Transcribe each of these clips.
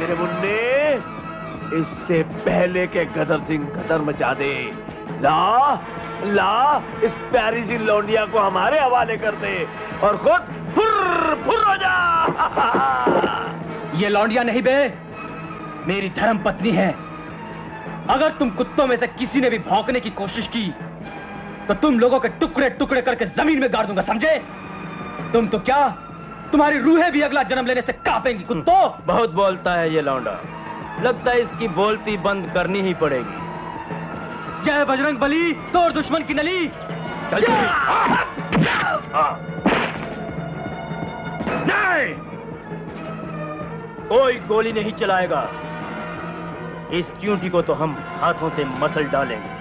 मेरे मुन्ने, इससे पहले के गदर सिंह गदर मचा दे। ला इस प्यारी सी लौंडिया को हमारे हवाले कर दे और खुद फुर हो जा। ये लौंडिया नहीं बे, मेरी धर्म पत्नी है। अगर तुम कुत्तों में से किसी ने भी भौंकने की कोशिश की तो तुम लोगों के टुकड़े टुकड़े करके जमीन में गाड़ दूंगा, समझे? तुम तो क्या, तुम्हारी रूहें भी अगला जन्म लेने से कांपेंगी कुत्तों। बहुत बोलता है ये लौंडा, लगता है इसकी बोलती बंद करनी ही पड़ेगी। जय बजरंग बली, तोड़ दुश्मन की नली। नहीं, कोई गोली नहीं चलाएगा। इस च्यूंटी को तो हम हाथों से मसल डालेंगे।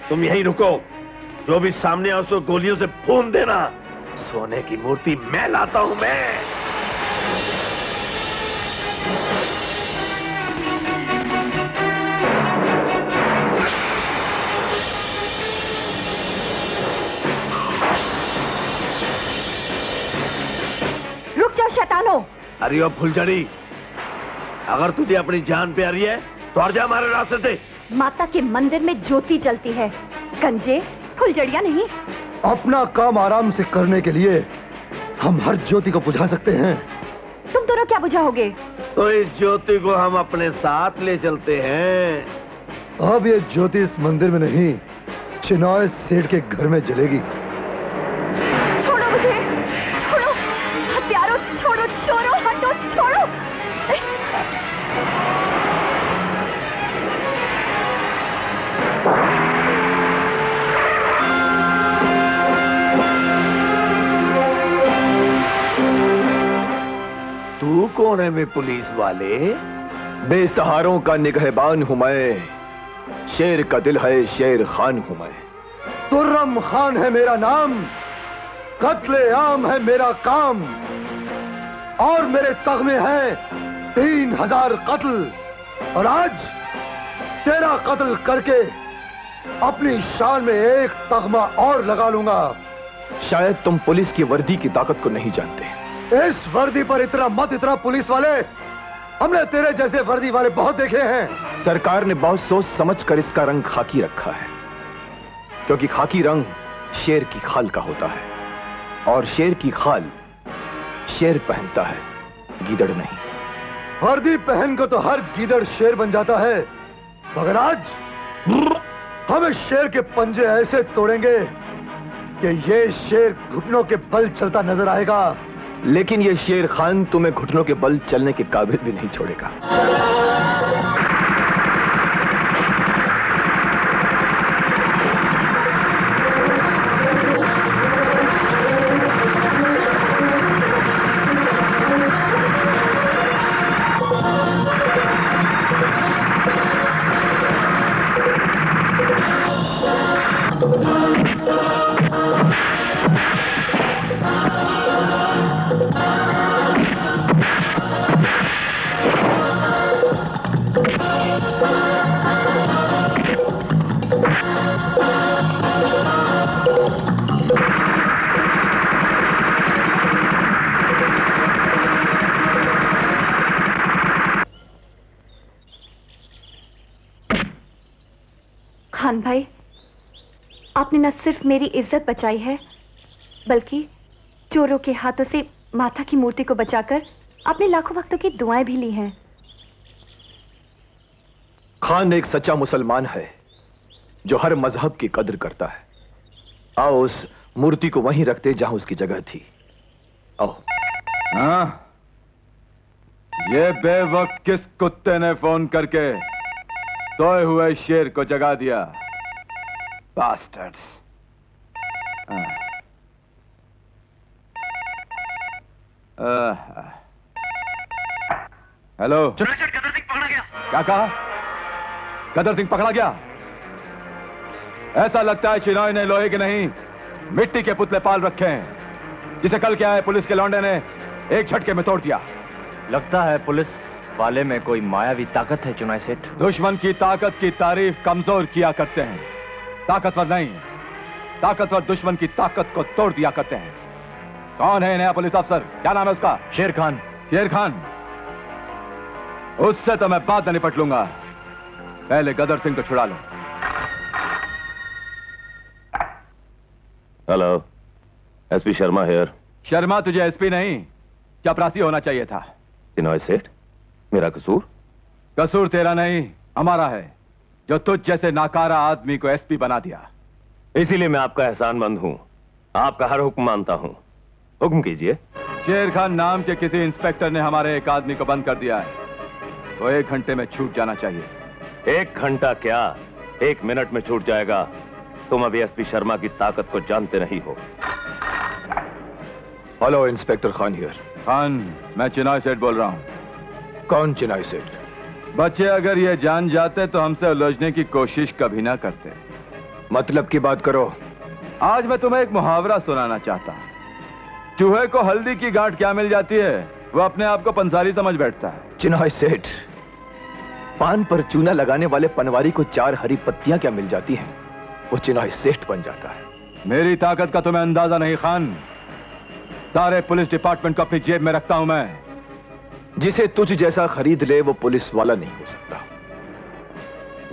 तुम यहीं रुको, जो भी सामने आओ उसको गोलियों से भून देना। सोने की मूर्ति मैं लाता हूं मैं। रुक जाओ शैतानो। अरे ओ फुलझड़ी, अगर तुझे अपनी जान प्यारी है तो हट जा हमारे रास्ते से। माता के मंदिर में ज्योति जलती है, गंजे फुलझड़िया नहीं। अपना काम आराम से करने के लिए हम हर ज्योति को बुझा सकते हैं। तुम दोनों क्या बुझाओगे? तो इस ज्योति को हम अपने साथ ले चलते हैं। अब ये ज्योति इस मंदिर में नहीं, चिनॉय सेठ के घर में जलेगी। छोड़ो मुझे, छोड़ो हत्यारों, छोड़ो चोरों, हटो, छोड़ो। तू कौन है मैं पुलिस वाले? बेसहारों का निगहबान हूं मैं, शेर का दिल है शेर खान हूं मैं। तुर्रम खान है मेरा नाम, कत्ले आम है मेरा काम, और मेरे तगमे हैं 3000 कत्ल। और आज तेरा कत्ल करके अपनी शान में एक तगमा और लगा लूंगा। शायद तुम पुलिस की वर्दी की ताकत को नहीं जानते। इस वर्दी पर इतना मत इतना पुलिस वाले, हमने तेरे जैसे वर्दी वाले बहुत देखे हैं। सरकार ने बहुत सोच समझ कर इसका रंग खाकी रखा है, क्योंकि खाकी रंग शेर की खाल का होता है, और शेर की खाल शेर पहनता है, गीदड़ नहीं। वर्दी पहन को तो हर गीदड़ शेर बन जाता है, मगर आज हम इस शेर के पंजे ऐसे तोड़ेंगे कि ये शेर घुटनों के बल चलता नजर आएगा। लेकिन ये शेर खान तुम्हें घुटनों के बल चलने के काबिल भी नहीं छोड़ेगा। खान भाई, आपने न सिर्फ मेरी इज्जत बचाई है, बल्कि चोरों के हाथों से माता की मूर्ति को बचाकर आपने लाखों भक्तों की दुआएं भी ली हैं। खान एक सच्चा मुसलमान है जो हर मजहब की कद्र करता है। आओ उस मूर्ति को वहीं रखते जहां उसकी जगह थी। आओ। हाँ? ये बेवक्त किस कुत्ते ने फोन करके सोए हुए शेर को जगा दिया? बास्टर्ड्स। हेलो। चुनाव सेठ, गदर सिंह पकड़ा गया। क्या कहा? गदर सिंह पकड़ा गया? ऐसा लगता है चिनॉय ने लोहे के नहीं मिट्टी के पुतले पाल रखे हैं, जिसे कल क्या है पुलिस के लौंडे ने एक झटके में तोड़ दिया। लगता है पुलिस वाले में कोई मायावी ताकत है चुनाव सेठ। दुश्मन की ताकत की तारीफ कमजोर किया करते हैं, ताकतवर नहीं। ताकतवर दुश्मन की ताकत को तोड़ दिया करते हैं। कौन है नया पुलिस अफसर? क्या नाम है उसका? शेर खान। शेर खान? उससे तो मैं बाद में निपट लूंगा, पहले गदर सिंह को छुड़ा लो। Hello, SP Sharma here. Sharma तुझे एसपी नहीं चपरासी होना चाहिए था। चिनॉय सेठ, मेरा कसूर? कसूर तेरा नहीं, हमारा है, जो तुझ जैसे नाकारा आदमी को एसपी बना दिया। इसीलिए मैं आपका एहसानमंद हूं, आपका हर हुक्म मानता हूं। हुक्म कीजिए। शेर खान नाम के किसी इंस्पेक्टर ने हमारे एक आदमी को बंद कर दिया है, तो 1 घंटे में छूट जाना चाहिए। 1 घंटा क्या, 1 मिनट में छूट जाएगा। तुम अभी एसपी शर्मा की ताकत को जानते नहीं हो। Hello, inspector Khan here. Khan, मैं चिनॉय सेठ बोल रहा हूं। कौन चिनॉय सेठ? बच्चे अगर ये जान जाते तो हमसे उलझने की कोशिश कभी ना करते। मतलब की बात करो। आज मैं तुम्हें एक मुहावरा सुनाना चाहता हूं। चूहे को हल्दी की गांठ क्या मिल जाती है, वो अपने आप को पंसारी समझ बैठता है। चिनॉय सेठ, पान पर चूना लगाने वाले पनवारी को 4 हरी पत्तियां क्या मिल जाती हैं, वो चिनॉय सेठ बन जाता है। मेरी ताकत का तुम्हें अंदाजा नहीं खान। सारे पुलिस डिपार्टमेंट को अपनी जेब में रखता हूं मैं। जिसे तुझ जैसा खरीद ले वो पुलिस वाला नहीं हो सकता।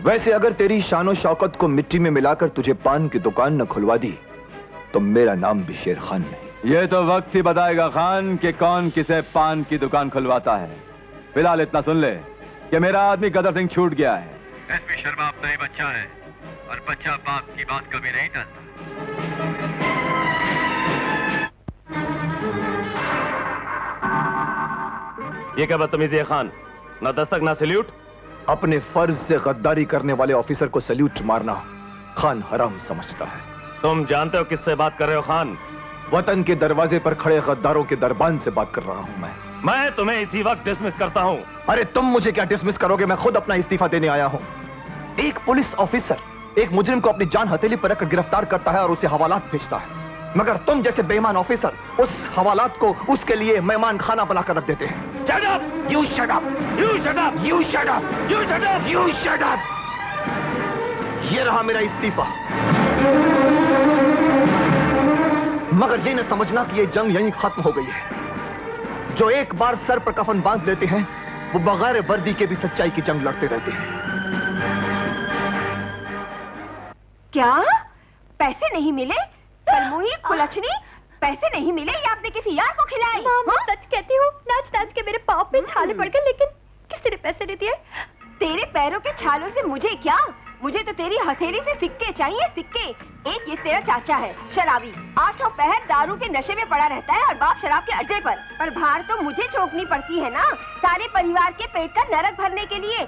वैसे अगर तेरी शानो शौकत को मिट्टी में मिलाकर तुझे पान की दुकान न खुलवा दी तो मेरा नाम भी शेर खान नहीं। ये तो वक्त ही बताएगा खान कि कौन किसे पान की दुकान खुलवाता है। फिलहाल इतना सुन ले कि मेरा आदमी गदर सिंह छूट गया है। एसपी शर्मा अपना ही बच्चा है और बच्चा बाप की बात कभी नहीं टालता। ये क्या बदतमीजी है खान? ना दस्तक ना सल्यूट। अपने फर्ज से गद्दारी करने वाले ऑफिसर को सल्यूट मारना खान हराम समझता है। तुम जानते हो किससे बात कर रहे हो खान? वतन के दरवाजे पर खड़े गद्दारों के दरबान से बात कर रहा हूं मैं तुम्हें इसी वक्त डिसमिस करता हूं। अरे तुम मुझे क्या डिसमिस करोगे? मैं खुद अपना इस्तीफा देने आया हूं। एक पुलिस ऑफिसर एक मुजरिम को अपनी जान हथेली पर रखकर गिरफ्तार करता है और उसे हवालात भेजता है, मगर तुम जैसे बेईमान ऑफिसर उस हवालात को उसके लिए मेहमान खाना बनाकर रख देते हैं। Shut up! You shut up! You shut up! You shut up! You shut up! You shut up! ये रहा मेरा इस्तीफा। मगर ये न समझना कि ये जंग यहीं खत्म हो गई है। जो एक बार सर पर कफन बांध लेते हैं वो बगैर वर्दी के भी सच्चाई की जंग लड़ते रहते हैं। क्या पैसे नहीं मिले? कलमुही कुलछनी पैसे नहीं मिले? ये आपने किसी यार को खिलाई? मैं सच कहती हूँ, नाच नाच के मेरे पाँव पे छाले पड़ गए, लेकिन किसी ने पैसे नहीं दिए। तेरे पैरों के छालों से मुझे क्या? मुझे तो तेरी हथेली से सिक्के चाहिए, सिक्के। एक ये तेरा चाचा है शराबी, 8 पहर दारू के नशे में पड़ा रहता है और बाप शराब के अड्डे पर भार तो मुझे चौंकनी पड़ती है ना, सारे परिवार के पेट का नरक भरने के लिए।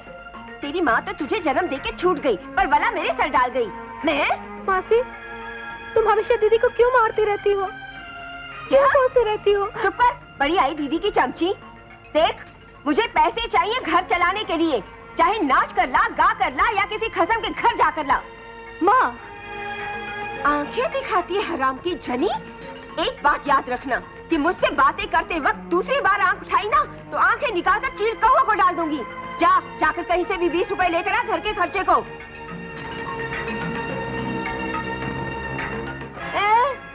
तेरी माँ तो तुझे जन्म देके छूट गई, पर वला मेरे सर डाल गई। मैं मासी, तुम हमेशा दीदी को क्यों मारती रहती हो? क्या सोचती रहती हो? चुप कर, बड़ी आई दीदी की चमची। देख, मुझे पैसे चाहिए घर चलाने के लिए, चाहे नाच कर ला, गा कर ला या किसी खसम के घर जाकर ला। माँ, आंखें दिखाती है हराम की जनी। एक बात याद रखना कि मुझसे बातें करते वक्त दूसरी बार आंख उठाई ना तो आंखें निकालकर चील कौवा को डाल दूंगी। जाकर कहीं से भी 20 रुपए लेकर आ घर के खर्चे को।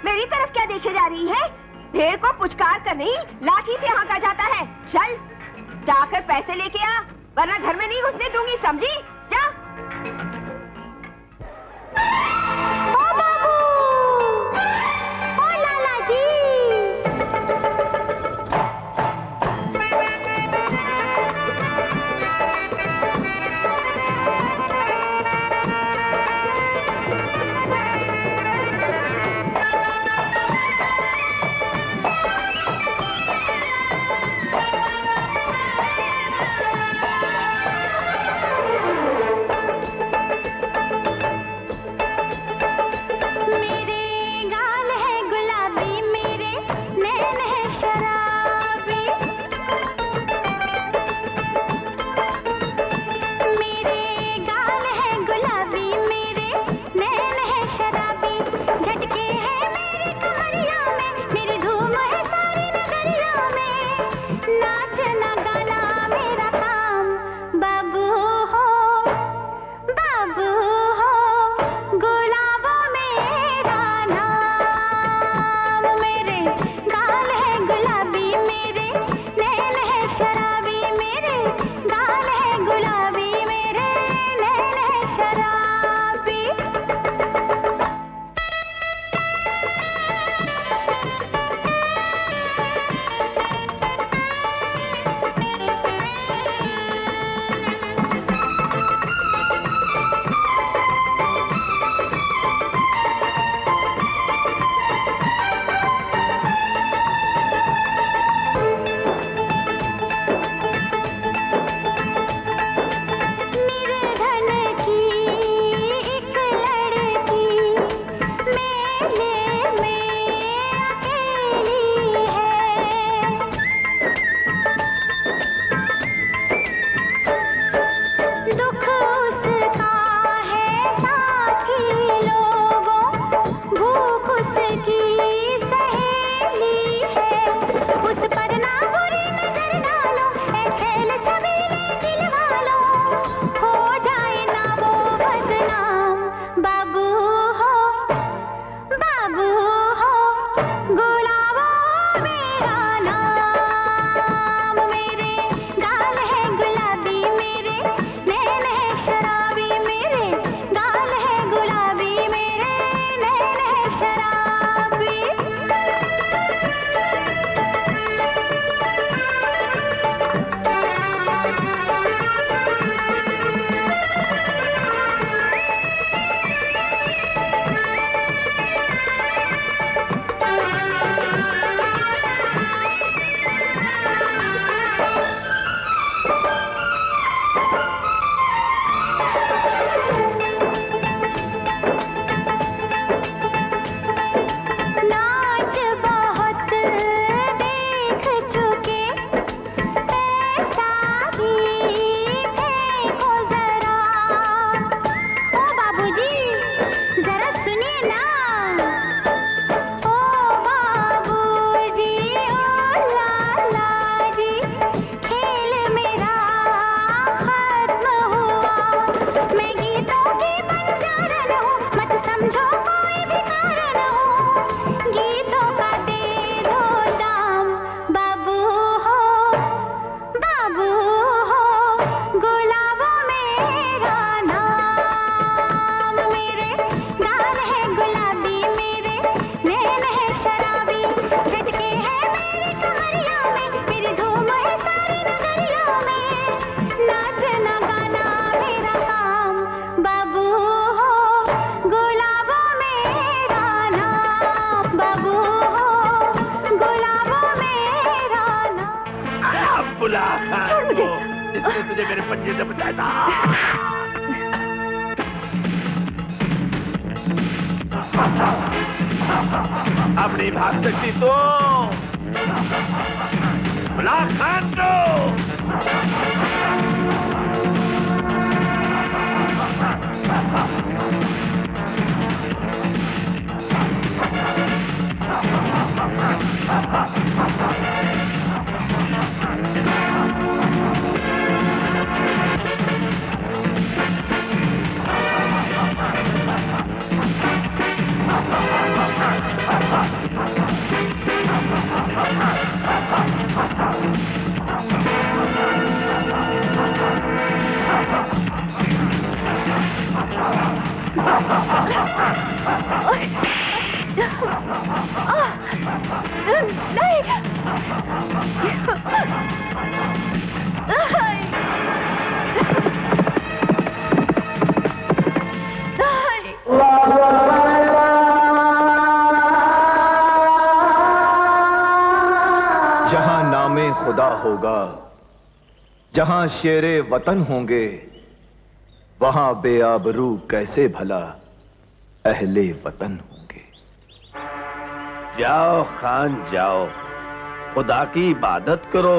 मेरी तरफ क्या देखे जा रही है? भेड़ को पुचकार कर नहीं, लाठी से हाँका जाता है। चल जाकर पैसे लेके आ, वरना घर में नहीं घुसने दूंगी, समझी? जा। ओ बाबू, ओ लाला जी। तुझे मेरे पंजे से बचाया था। अब नहीं भाग सकती तो बुला खान को। जहां नामे खुदा होगा, जहां शेरे वतन होंगे, वहां बेआबरू कैसे भला अहले वतन होंगे। जाओ खान जाओ, खुदा की इबादत करो,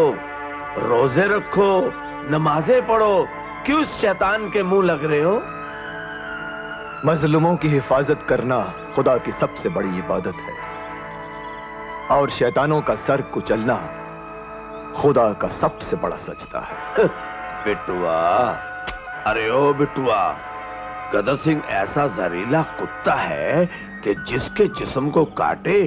रोजे रखो, नमाजें पढ़ो। क्यों शैतान के मुंह लग रहे हो? मजलूमों की हिफाजत करना खुदा की सबसे बड़ी इबादत है, और शैतानों का सर कुचलना खुदा का सबसे बड़ा सजदा है। बिटुआ, अरे ओ बिटुआ, गदर सिंह ऐसा जहरीला कुत्ता है कि जिसके जिस्म को काटे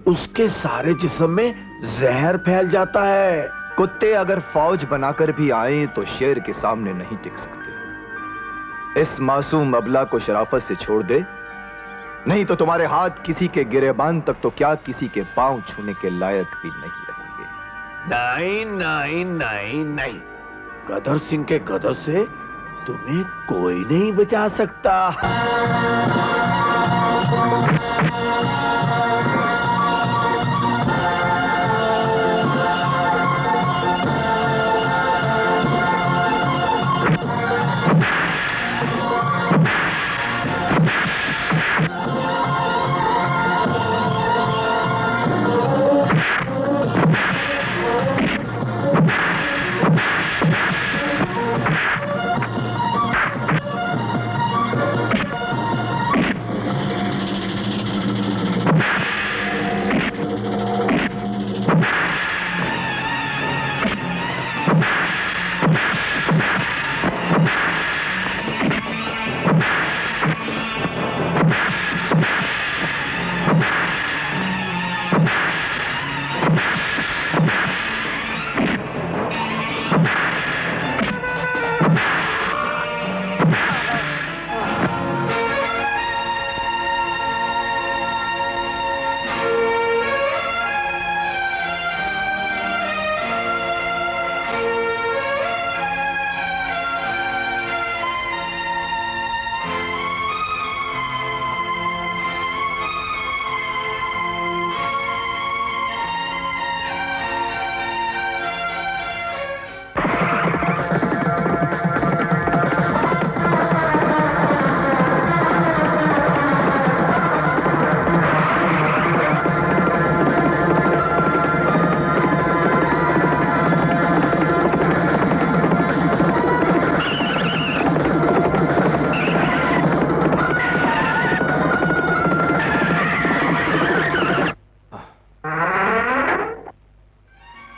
उसके सारे जिस्म में जहर फैल जाता है। कुत्ते अगर फौज बनाकर भी आए तो शेर के सामने नहीं टिक सकते। इस मासूम अबला को शराफत से छोड़ दे, नहीं तो तुम्हारे हाथ किसी के गिरेबान तक तो क्या किसी के पांव छूने के लायक भी नहीं रहेंगे। नहीं नहीं नहीं नहीं, गदर सिंह के गदर से तुम्हें कोई नहीं बचा सकता।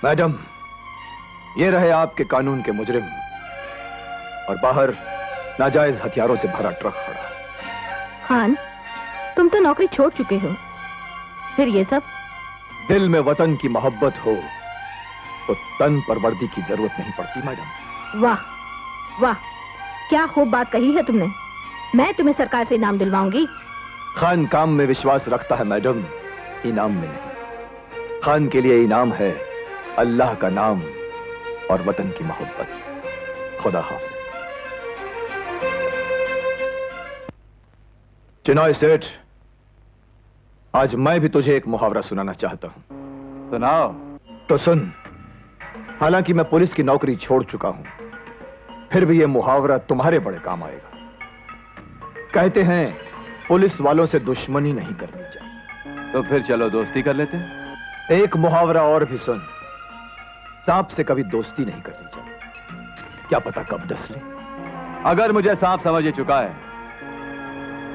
मैडम, ये रहे आपके कानून के मुजरिम, और बाहर नाजायज हथियारों से भरा ट्रक खड़ा। खान, तुम तो नौकरी छोड़ चुके हो, फिर ये सब? दिल में वतन की मोहब्बत हो तो तन पर वर्दी की जरूरत नहीं पड़ती मैडम। वाह वाह, क्या खूब बात कही है तुमने। मैं तुम्हें सरकार से इनाम दिलवाऊंगी। खान काम में विश्वास रखता है मैडम, इनाम में नहीं। खान के लिए इनाम है अल्लाह का नाम और वतन की मोहब्बत। खुदा हाफिज। चिनाई सेठ, आज मैं भी तुझे एक मुहावरा सुनाना चाहता हूं। सुनाओ। तो सुन। हालांकि मैं पुलिस की नौकरी छोड़ चुका हूं, फिर भी यह मुहावरा तुम्हारे बड़े काम आएगा। कहते हैं पुलिस वालों से दुश्मनी नहीं करनी चाहिए। तो फिर चलो दोस्ती कर लेते हैं। एक मुहावरा और भी सुन, सांप से कभी दोस्ती नहीं करनी चाहिए, क्या पता कब डस ले। अगर मुझे सांप समझ ही चुका है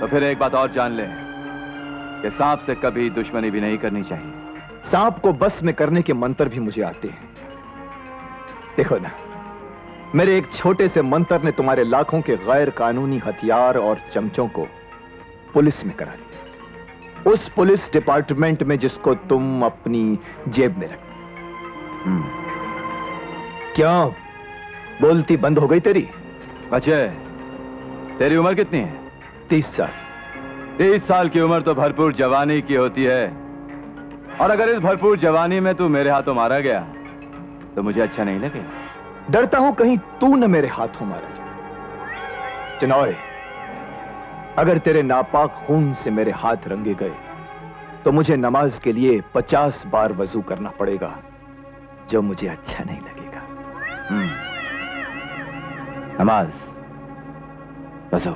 तो फिर एक बात और जान ले कि सांप से कभी दुश्मनी भी नहीं करनी चाहिए। सांप को बस में करने के मंत्र भी मुझे आते हैं। देखो ना, मेरे एक छोटे से मंत्र ने तुम्हारे लाखों के गैर कानूनी हथियार और चमचों को पुलिस में करा दिया, उस पुलिस डिपार्टमेंट में जिसको तुम अपनी जेब में रख। क्यों बोलती बंद हो गई तेरी? अजय, तेरी उम्र कितनी है? 30 साल। 30 साल की उम्र तो भरपूर जवानी की होती है, और अगर इस भरपूर जवानी में तू मेरे हाथों मारा गया तो मुझे अच्छा नहीं लगेगा। डरता हूं कहीं तू न मेरे हाथों मारा जाए। चिनॉय, अगर तेरे नापाक खून से मेरे हाथ रंगे गए तो मुझे नमाज के लिए 50 बार वजू करना पड़ेगा, जो मुझे अच्छा नहीं लगेगा। नमाज, वजू।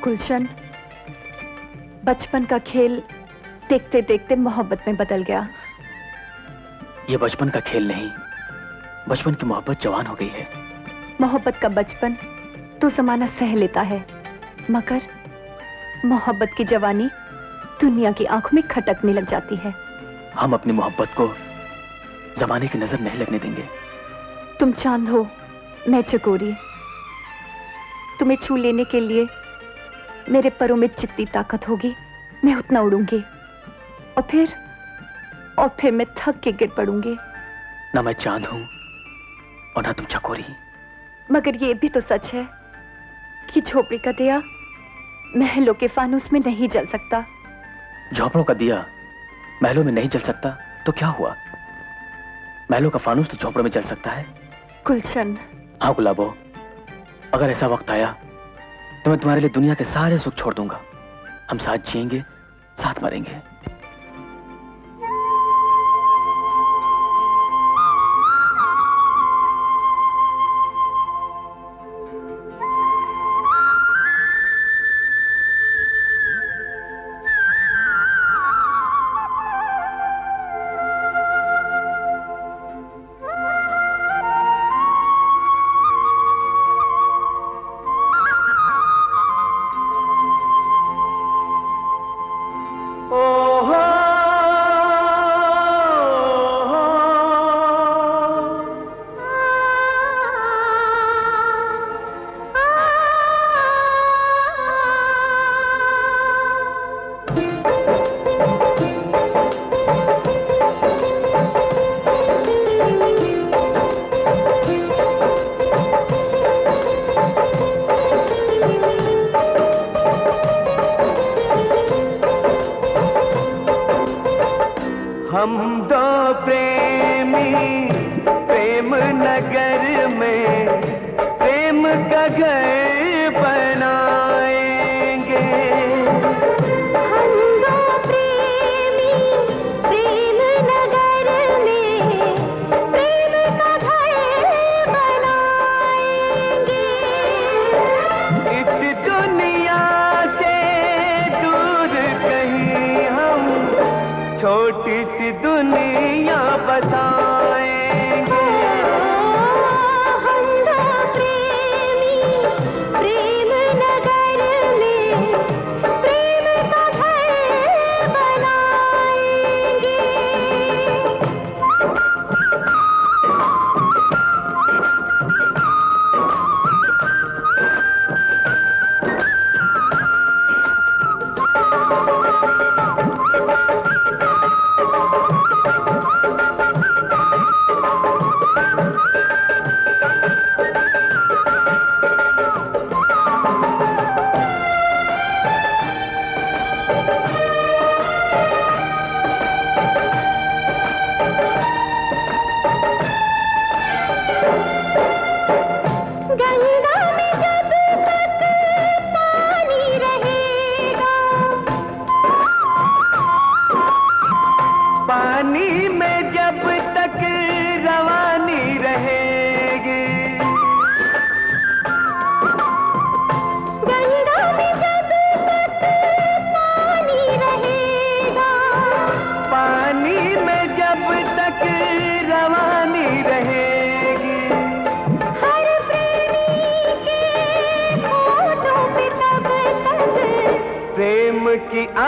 गुलशन, बचपन का खेल देखते देखते मोहब्बत में बदल गया। ये बचपन का खेल नहीं, बचपन की मोहब्बत जवान हो गई है। मोहब्बत का बचपन तो जमाना सह लेता है, मगर मोहब्बत की जवानी दुनिया की आंखों में खटकने लग जाती है। हम अपनी मोहब्बत को जमाने की नजर नहीं लगने देंगे। तुम चांद हो, मैं चकोरी। तुम्हें छू लेने के लिए मेरे परों में जितनी ताकत होगी मैं उतना उड़ूंगी, और फिर मैं थक के गिर पड़ूंगी। ना मैं चांद हूं और ना तुम चकोरी। मगर ये भी तो सच है कि झोपड़ी का दिया महलों के फानूस में नहीं जल सकता। झोपड़ों का दिया महलों में नहीं जल सकता तो क्या हुआ? महलों का फानूस तो झोपड़ों में जल सकता है। गुलशन। हाँ गुलाबो, अगर ऐसा वक्त आया तो मैं तुम्हारे लिए दुनिया के सारे सुख छोड़ दूंगा। हम साथ जिएंगे, साथ मरेंगे। ओ हो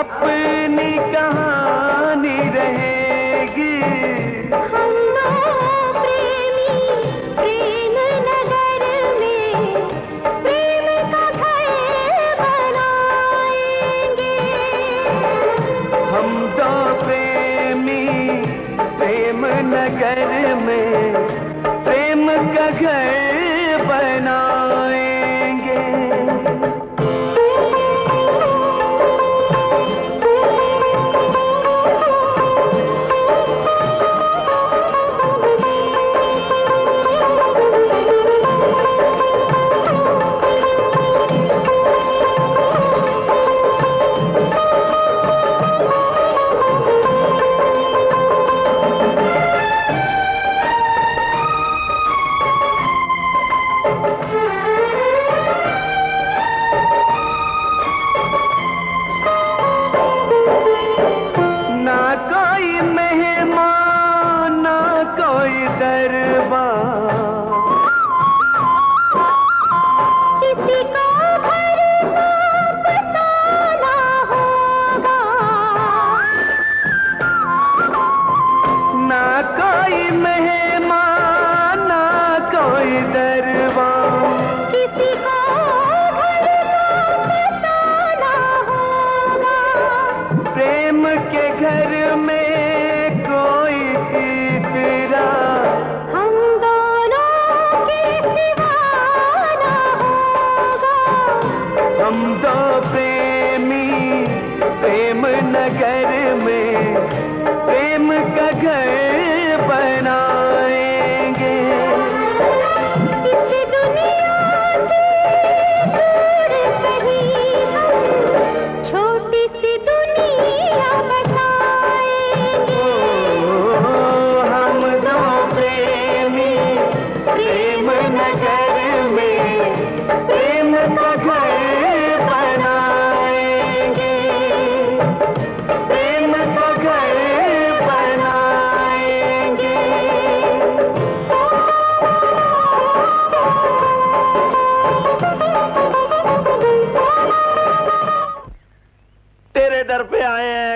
अपनी कहानी रहेगी। हम दो प्रेमी प्रेम नगर में प्रेम का घर बनाएंगे। हम दो प्रेमी प्रेम नगर में प्रेम का घर बनाएंगे।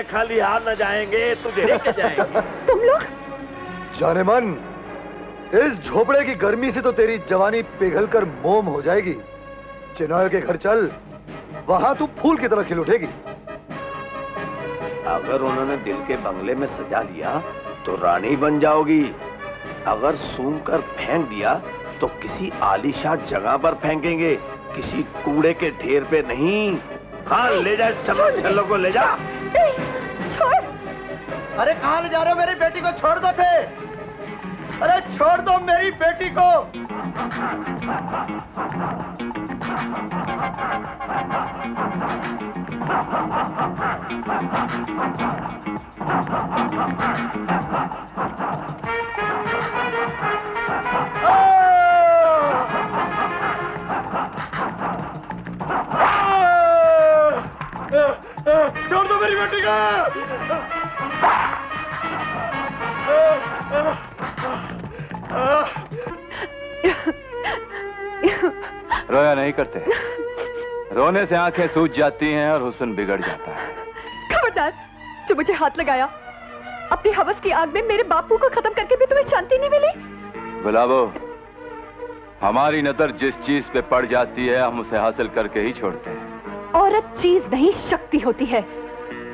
खाली हाथ न जाएंगे, तुझे लेके जाएंगे। तुम लोग जाने मन, इस झोपड़े की गर्मी से तो तेरी जवानी पिघलकर मोम हो जाएगी। चिनॉय के घर चल, वहां तू फूल की तरह खिल उठेगी। अगर उन्होंने दिल के बंगले में सजा लिया तो रानी बन जाओगी। अगर सूंघ कर फेंक दिया तो किसी आलीशान जगह पर फेंकेंगे, किसी कूड़े के ढेर पे नहीं। हाँ, ले जा इस छल्लों को, ले जा। छोड़। अरे कहाँ ले जा रहे हो मेरी बेटी को? छोड़ दो से। अरे छोड़ दो मेरी बेटी को। छोड़ दो मेरी बेटी को। रोया नहीं करते, रोने से आंखें सूज जाती हैं और हुस्न बिगड़ जाता है। खबरदार, जो मुझे हाथ लगाया, अपनी हवस की आग में मेरे बापू को खत्म करके भी तुम्हें शांति नहीं मिली। गुलाबो, हमारी नजर जिस चीज पे पड़ जाती है हम उसे हासिल करके ही छोड़ते हैं। औरत चीज नहीं, शक्ति होती है,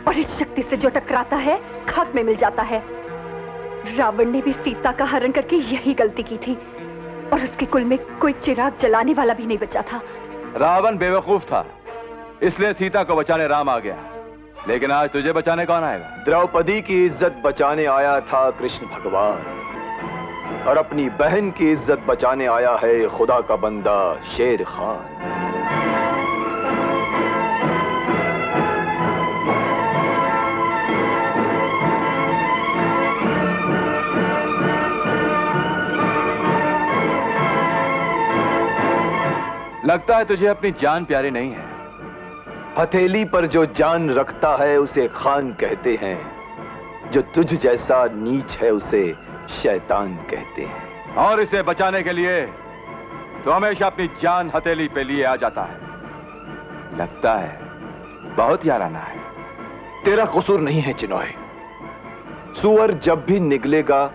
और इस शक्ति से जो टकराता है खाक में मिल जाता है। रावण ने भी सीता का हरण करके यही गलती की थी, और उसके कुल में कोई चिराग जलाने वाला भी नहीं बचा था। रावण बेवकूफ था, इसलिए सीता को बचाने राम आ गया। लेकिन आज तुझे बचाने कौन आएगा? द्रौपदी की इज्जत बचाने आया था कृष्ण भगवान, और अपनी बहन की इज्जत बचाने आया है खुदा का बंदा शेर खान। लगता है तुझे अपनी जान प्यारी नहीं है। हथेली पर जो जान रखता है उसे खान कहते हैं, जो तुझ जैसा नीच है उसे शैतान कहते हैं। और इसे बचाने के लिए तो हमेशा अपनी जान हथेली पे लिए आ जाता है। लगता है बहुत याराना है। तेरा कसूर नहीं है चिनॉय। सुअर जब भी निगलेगा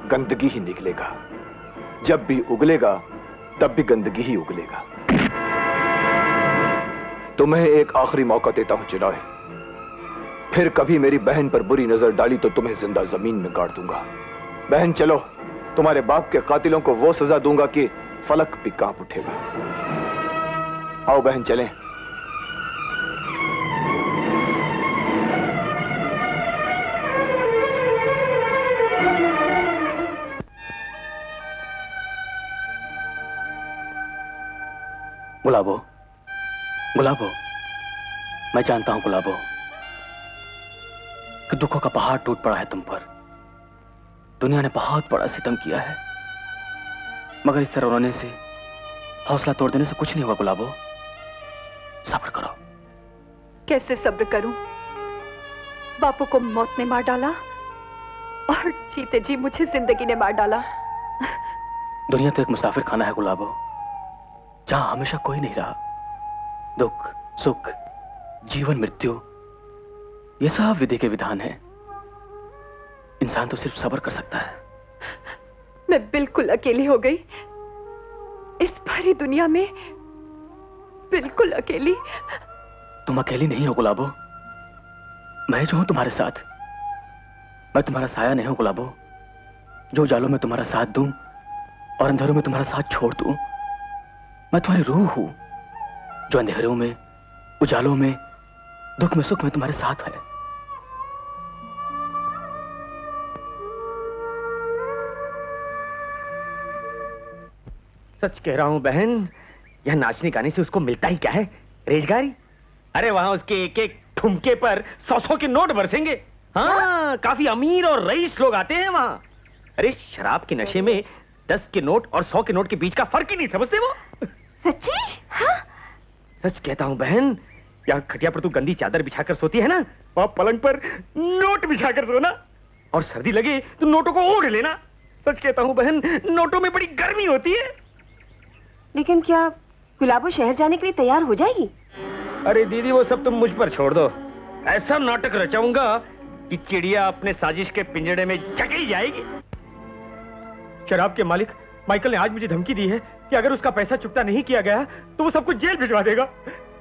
गंदगी ही निकलेगा, जब भी उगलेगा तब भी गंदगी ही उगलेगा। तुम्हें एक आखिरी मौका देता हूं चिनॉय, फिर कभी मेरी बहन पर बुरी नजर डाली तो तुम्हें जिंदा जमीन में गाड़ दूंगा। बहन चलो, तुम्हारे बाप के कातिलों को वो सजा दूंगा कि फलक भी कांप उठेगा। आओ बहन चलें। गुलाबो, गुलाबो, मैं जानता हूं गुलाबो कि दुखों का पहाड़ टूट पड़ा है तुम पर। दुनिया ने बहुत बड़ा सितम किया है, मगर इस तरह रोने से, हौसला तोड़ देने से कुछ नहीं होगा गुलाबो। सब्र करो। कैसे सब्र करूं? बापू को मौत ने मार डाला और जीते जी मुझे जिंदगी ने मार डाला। दुनिया तो एक मुसाफिर खाना है गुलाबो, जहां हमेशा कोई नहीं रहा। दुख, सुख, जीवन, मृत्यु, ये सब विधि के विधान हैं। इंसान तो सिर्फ सब्र कर सकता है। मैं बिल्कुल अकेली हो गई इस भरी दुनिया में, बिल्कुल अकेली। तुम अकेली नहीं हो गुलाबो, मैं जो हूं तुम्हारे साथ। मैं तुम्हारा साया नहीं हूं गुलाबो, जो उजालों में तुम्हारा साथ दूं और अंधेरों में तुम्हारा साथ छोड़ दूं। मैं तुम्हारी रूह हूं, जो अंधेरों में, उजालों में, दुख में, सुख में तुम्हारे साथ है। सच कह रहा हूं बहन, यह नाचने गाने से उसको मिलता ही क्या है? रेजगारी। अरे वहां उसके एक एक ठुमके पर 100-100 के नोट बरसेंगे। हाँ, काफी अमीर और रईस लोग आते हैं वहां। अरे शराब के नशे में 10 के नोट और 100 के नोट के बीच का फर्क ही नहीं समझते वो। सच्ची? हाँ? सच कहता हूं बहन, यहाँ खटिया पर तू गंदी चादर बिछाकर सोती है ना, वहां पलंग पर नोट बिछाकर सोना, और सर्दी लगे तो नोटों को ओढ़ लेना। सच कहता हूं बहन, नोटों में बड़ी गर्मी होती है। लेकिन क्या गुलाबो शहर जाने के लिए तैयार हो जाएगी? अरे दीदी, वो सब तुम मुझ पर छोड़ दो। ऐसा नाटक रचाऊंगा कि चिड़िया अपने साजिश के पिंजड़े में जकड़ी जाएगी। शराब के मालिक माइकल ने आज मुझे धमकी दी है कि अगर उसका पैसा चुकता नहीं किया गया तो वो सब कुछ जेल भिजवा देगा।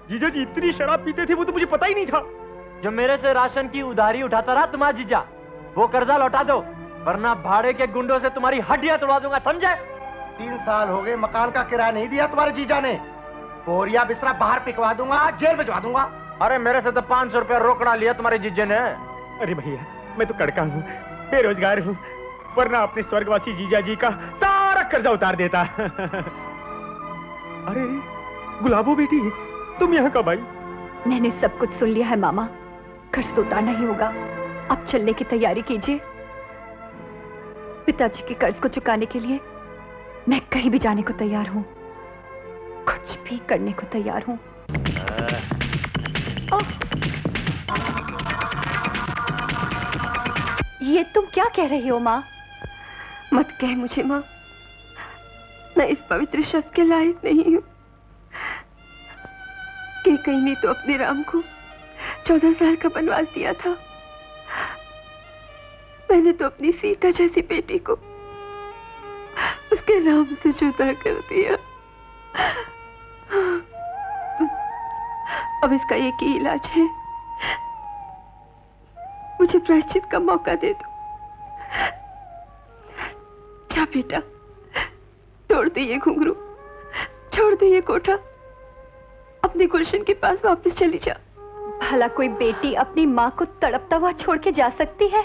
जीजा जी इतनी शराब पीते थे वो तो मुझे पता ही नहीं था। जो मेरे से राशन की उधारी उठाता रहा तुम्हारा जीजा, वो कर्जा लौटा दो, वरना भाड़े के गुंडों से तुम्हारी हड्डियां तोड़वा दूंगा, समझे? 3 साल हो गए मकान का किराया नहीं दिया तुम्हारे जीजा ने। बोरिया बिस्तरा बाहर पिकवा दूंगा, जेल भिजवा दूंगा। अरे मेरे से तो 500 रुपया रोकड़ा लिया तुम्हारे जीजे ने। अरे भैया, मैं तो कड़का हूँ, बेरोजगार हूँ, वरना अपने स्वर्गवासी जीजा जी का सारा कर्जा उतार देता। अरे गुलाबो बेटी, तुम यहाँ कब आई? मैंने सब कुछ सुन लिया है मामा, कर्ज तो उतारना ही होगा। अब चलने की तैयारी कीजिए। पिताजी के कर्ज को चुकाने के लिए मैं कहीं भी जाने को तैयार हूँ, कुछ भी करने को तैयार हूँ। ये तुम क्या कह रही हो माँ? मत कह मुझे माँ, मैं इस पवित्र शब्द के लायक नहीं हूँ। कि कहीं ने तो अपने राम को 14 साल का वनवास दिया था, मैंने तो अपनी सीता जैसी बेटी को उसके राम से जुदा कर दिया। अब इसका एक ही इलाज है, मुझे प्रायश्चित का मौका दे दो। जा बेटा, तोड़ दे ये घुंघरू, छोड़ दे ये कोठा, अपने गुलशन के पास वापस चली जा। भला कोई बेटी अपनी माँ को तड़पता हुआ छोड़ के जा सकती है?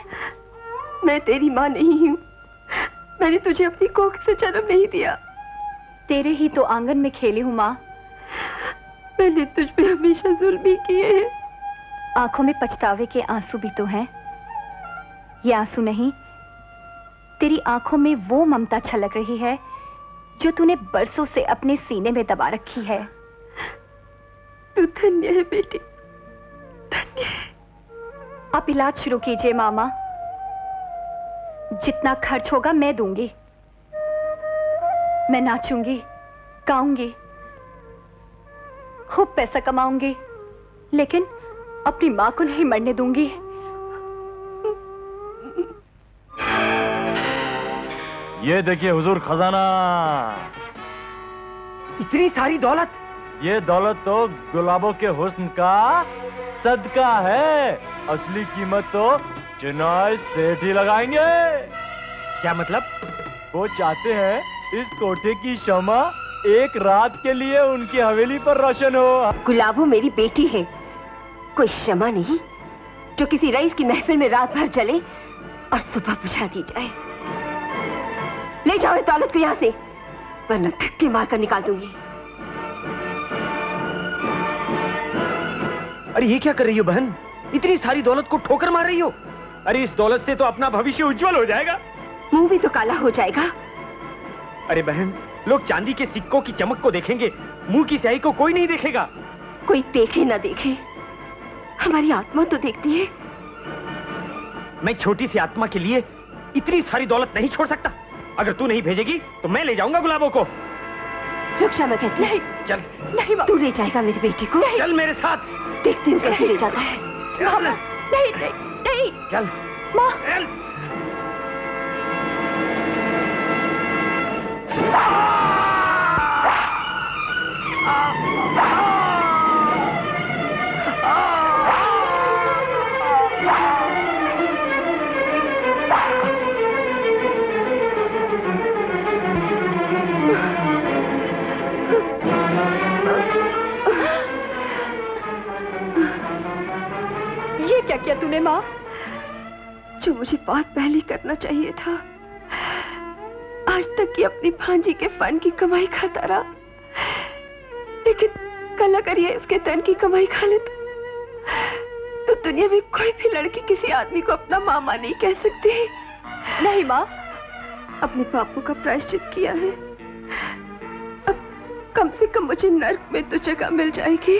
मैं तेरी माँ नहीं हूँ, मैंने तुझे अपनी कोख से जन्म नहीं दिया। तेरे ही तो आंगन में खेली हूँ माँ। मैंने तुझ पे हमेशा जुल्म ही किए हैं। आंखों में पछतावे के आंसू भी तो हैं। ये आंसू नहीं, तेरी आंखों में वो ममता छलक रही है जो तूने बरसों से अपने सीने में दबा रखी है। तू धन्य है बेटी, धन्य है। आप इलाज शुरू कीजिए मामा, जितना खर्च होगा मैं दूंगी। मैं नाचूंगी, गाऊंगी, खूब पैसा कमाऊंगी, लेकिन अपनी मां को नहीं मरने दूंगी। ये देखिए हुजूर खजाना। इतनी सारी दौलत? ये दौलत तो गुलाबों के हुस्न का सदका है, असली कीमत तो चुनाव सेठ ही लगाएंगे। क्या मतलब? वो चाहते हैं इस कोठे की शमा एक रात के लिए उनकी हवेली पर रोशन हो। गुलाबो मेरी बेटी है, कोई शमा नहीं जो किसी रईस की महफिल में रात भर जले और सुबह बुझा दी जाए। ले जाओ इस दौलत को यहाँ से, वरना धक्के मारकर निकाल दूंगी। अरे ये क्या कर रही हो बहन? इतनी सारी दौलत को ठोकर मार रही हो? अरे इस दौलत से तो अपना भविष्य उज्जवल हो जाएगा। मुंह भी तो काला हो जाएगा। अरे बहन, लोग चांदी के सिक्कों की चमक को देखेंगे, मुंह की स्याही को कोई नहीं देखेगा। कोई देखे ना देखे, हमारी आत्मा तो देखती है। मैं छोटी सी आत्मा के लिए इतनी सारी दौलत नहीं छोड़ सकता। अगर तू नहीं भेजेगी तो मैं ले जाऊंगा गुलाबों को। रुक जा, मैं कहती नहीं। चल। नहीं, तू ले जाएगा मेरी बेटी को। चल मेरे साथ, देखती हूँ कैसे ले जाता है। चल। नहीं नहीं नहीं, चल माँ। ये क्या किया तूने माँ? जो मुझे बहुत पहले करना चाहिए था। आज तक की अपनी भांजी के फन की कमाई खाता रहा, लेकिन कल अगर ये इसके तन की कमाई खा लेता तो दुनिया में कोई भी लड़की किसी आदमी को अपना मामा नहीं कह सकती। नहीं माँ, अपने पापों का प्रायश्चित किया है, अब कम से कम मुझे नर्क में तो जगह मिल जाएगी।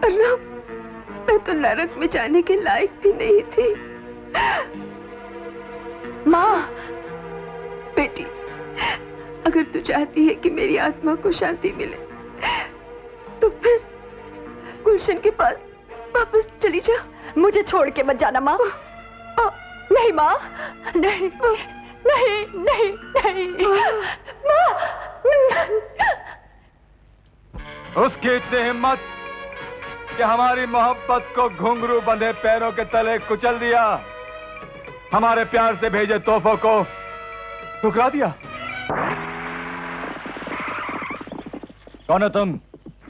वरना मैं तो नरक में जाने के लायक भी नहीं थी। माँ, बेटी, अगर तू चाहती है कि मेरी आत्मा को शांति मिले तो फिर गुलशन के पास वापस चली जा। मुझे छोड़ के मत जाना माँ। नहीं माँ, नहीं नहीं नहीं नहीं माँ। उसकी इतनी हिम्मत कि हमारी मोहब्बत को घुंघरू बंधे पैरों के तले कुचल दिया, हमारे प्यार से भेजे तोहफों को ठुकरा दिया। कौन है तुम?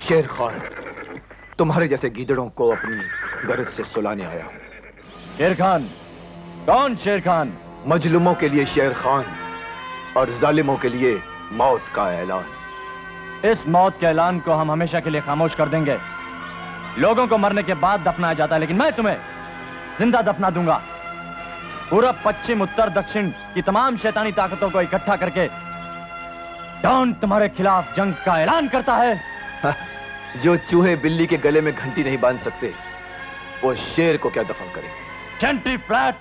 शेर खान, तुम्हारे जैसे गीदड़ों को अपनी गरज से सुलाने आया हूं। शेर खान? कौन शेर खान? मजलूमों के लिए शेर खान और जालिमों के लिए मौत का ऐलान। इस मौत के ऐलान को हम हमेशा के लिए खामोश कर देंगे। लोगों को मरने के बाद दफनाया जाता है, लेकिन मैं तुम्हें जिंदा दफना दूंगा। पूरब, पश्चिम, उत्तर, दक्षिण की तमाम शैतानी ताकतों को इकट्ठा करके डॉन तुम्हारे खिलाफ जंग का ऐलान करता है। जो चूहे बिल्ली के गले में घंटी नहीं बांध सकते, वो शेर को क्या दफन करेंगे? चंटी फ्लैट।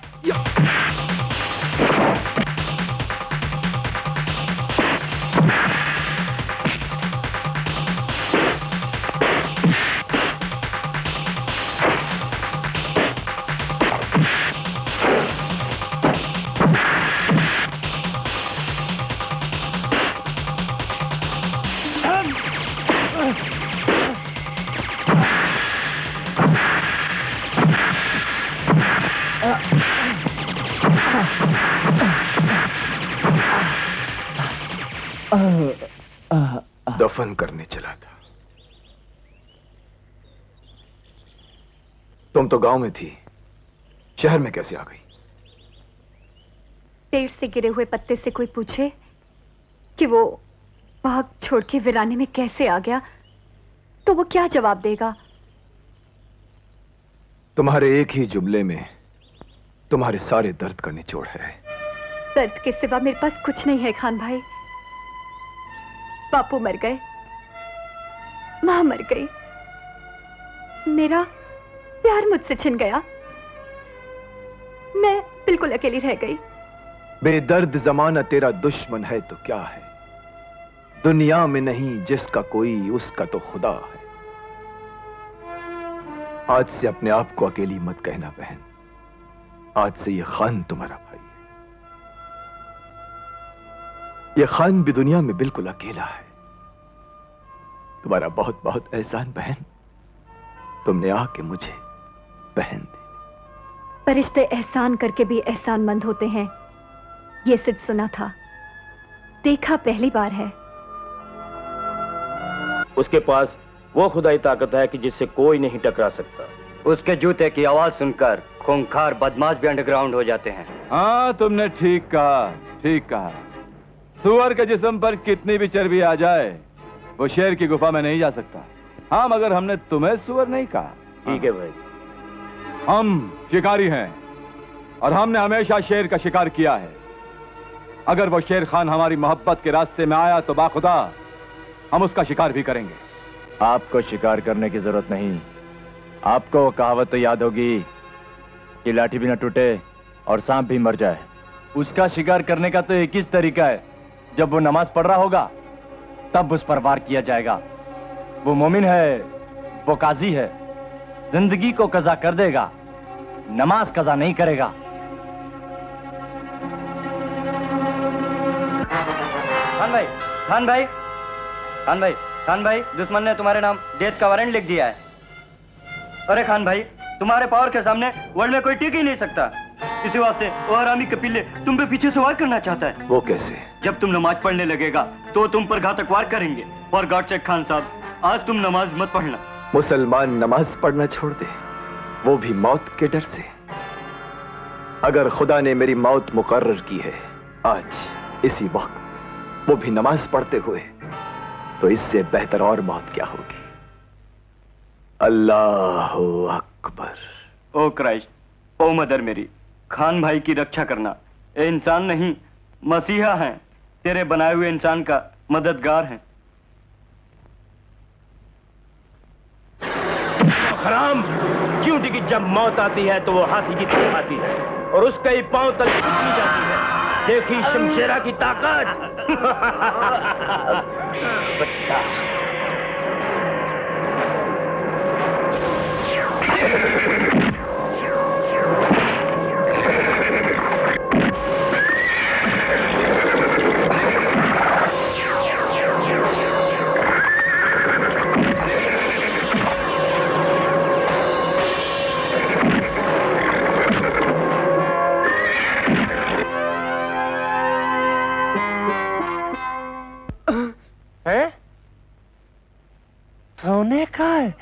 दफन करने चला था। तुम तो गांव में थी, शहर में कैसे आ गई? पेड़ से गिरे हुए पत्ते से कोई पूछे कि वो भाग छोड़ के वीराने में कैसे आ गया, तो वो क्या जवाब देगा? तुम्हारे एक ही जुमले में तुम्हारे सारे दर्द का निचोड़ है। दर्द के सिवा मेरे पास कुछ नहीं है खान भाई। बापू मर गए, मां मर गई, मेरा प्यार मुझसे छिन गया, मैं बिल्कुल अकेली रह गई। बेदर्द जमाना तेरा दुश्मन है तो क्या है, दुनिया में नहीं जिसका कोई उसका तो खुदा है। आज से अपने आप को अकेली मत कहना बहन, आज से ये खान तुम्हारा भाई है। ये खान भी दुनिया में बिल्कुल अकेला है। तुम्हारा बहुत बहुत एहसान बहन, तुमने आके मुझे बहन दी। फरिश्ते एहसान करके भी एहसानमंद होते हैं, ये सिर्फ सुना था, देखा पहली बार है। उसके पास वो खुदाई ताकत है कि जिससे कोई नहीं टकरा सकता। उसके जूते की आवाज सुनकर खूंखार बदमाश भी अंडरग्राउंड हो जाते हैं। हाँ, तुमने ठीक कहा, ठीक कहा। सुअर के जिस्म पर कितनी भी चर्बी आ जाए, वो शेर की गुफा में नहीं जा सकता। हाँ, मगर हमने तुम्हें सुअर नहीं कहा। ठीक है भाई। हम शिकारी हैं और हमने हमेशा शेर का शिकार किया है। अगर वो शेर खान हमारी मोहब्बत के रास्ते में आया तो बाखुदा हम उसका शिकार भी करेंगे। आपको शिकार करने की जरूरत नहीं। आपको वो कहावत तो याद होगी कि लाठी भी न टूटे और सांप भी मर जाए। उसका शिकार करने का तो एक ही तरीका है, जब वो नमाज पढ़ रहा होगा तब उस पर वार किया जाएगा। वो मोमिन है, वो काजी है, जिंदगी को कजा कर देगा, नमाज कजा नहीं करेगा। खान भाई, खान भाई, खान भाई, खान भाई, दुश्मन ने तुम्हारे नाम डेथ का वारंट लिख दिया है। अरे खान भाई, तुम्हारे पावर के सामने वर्ल्ड में कोई टिक ही नहीं सकता। इसी वास्ते वो हरामी कपिले तुम पे पीछे से वार करना चाहता है। वो कैसे? जब तुम नमाज पढ़ने लगेगा तो तुम पर घातक वार करेंगे। और गॉड चेक खान साहब, आज तुम नमाज मत पढ़ना। मुसलमान नमाज पढ़ना छोड़ दे, वो भी मौत के डर से। अगर खुदा ने मेरी मौत मुकर्रर की है आज इसी वक्त, वो भी नमाज पढ़ते हुए, तो इससे बेहतर और मौत क्या होगी। अल्लाह अकबर। ओ क्राइस्ट, ओ मदर मेरी, खान भाई की रक्षा करना। ये इंसान नहीं, मसीहा हैं, तेरे बनाए हुए इंसान का मददगार हैं। हराम, चींटी की जब मौत आती है तो वो हाथी की तरह आती है और उसके ही पांव तक खींची जाती है। देखी शमशेरा की ताकत। बट्टा। सोने का है,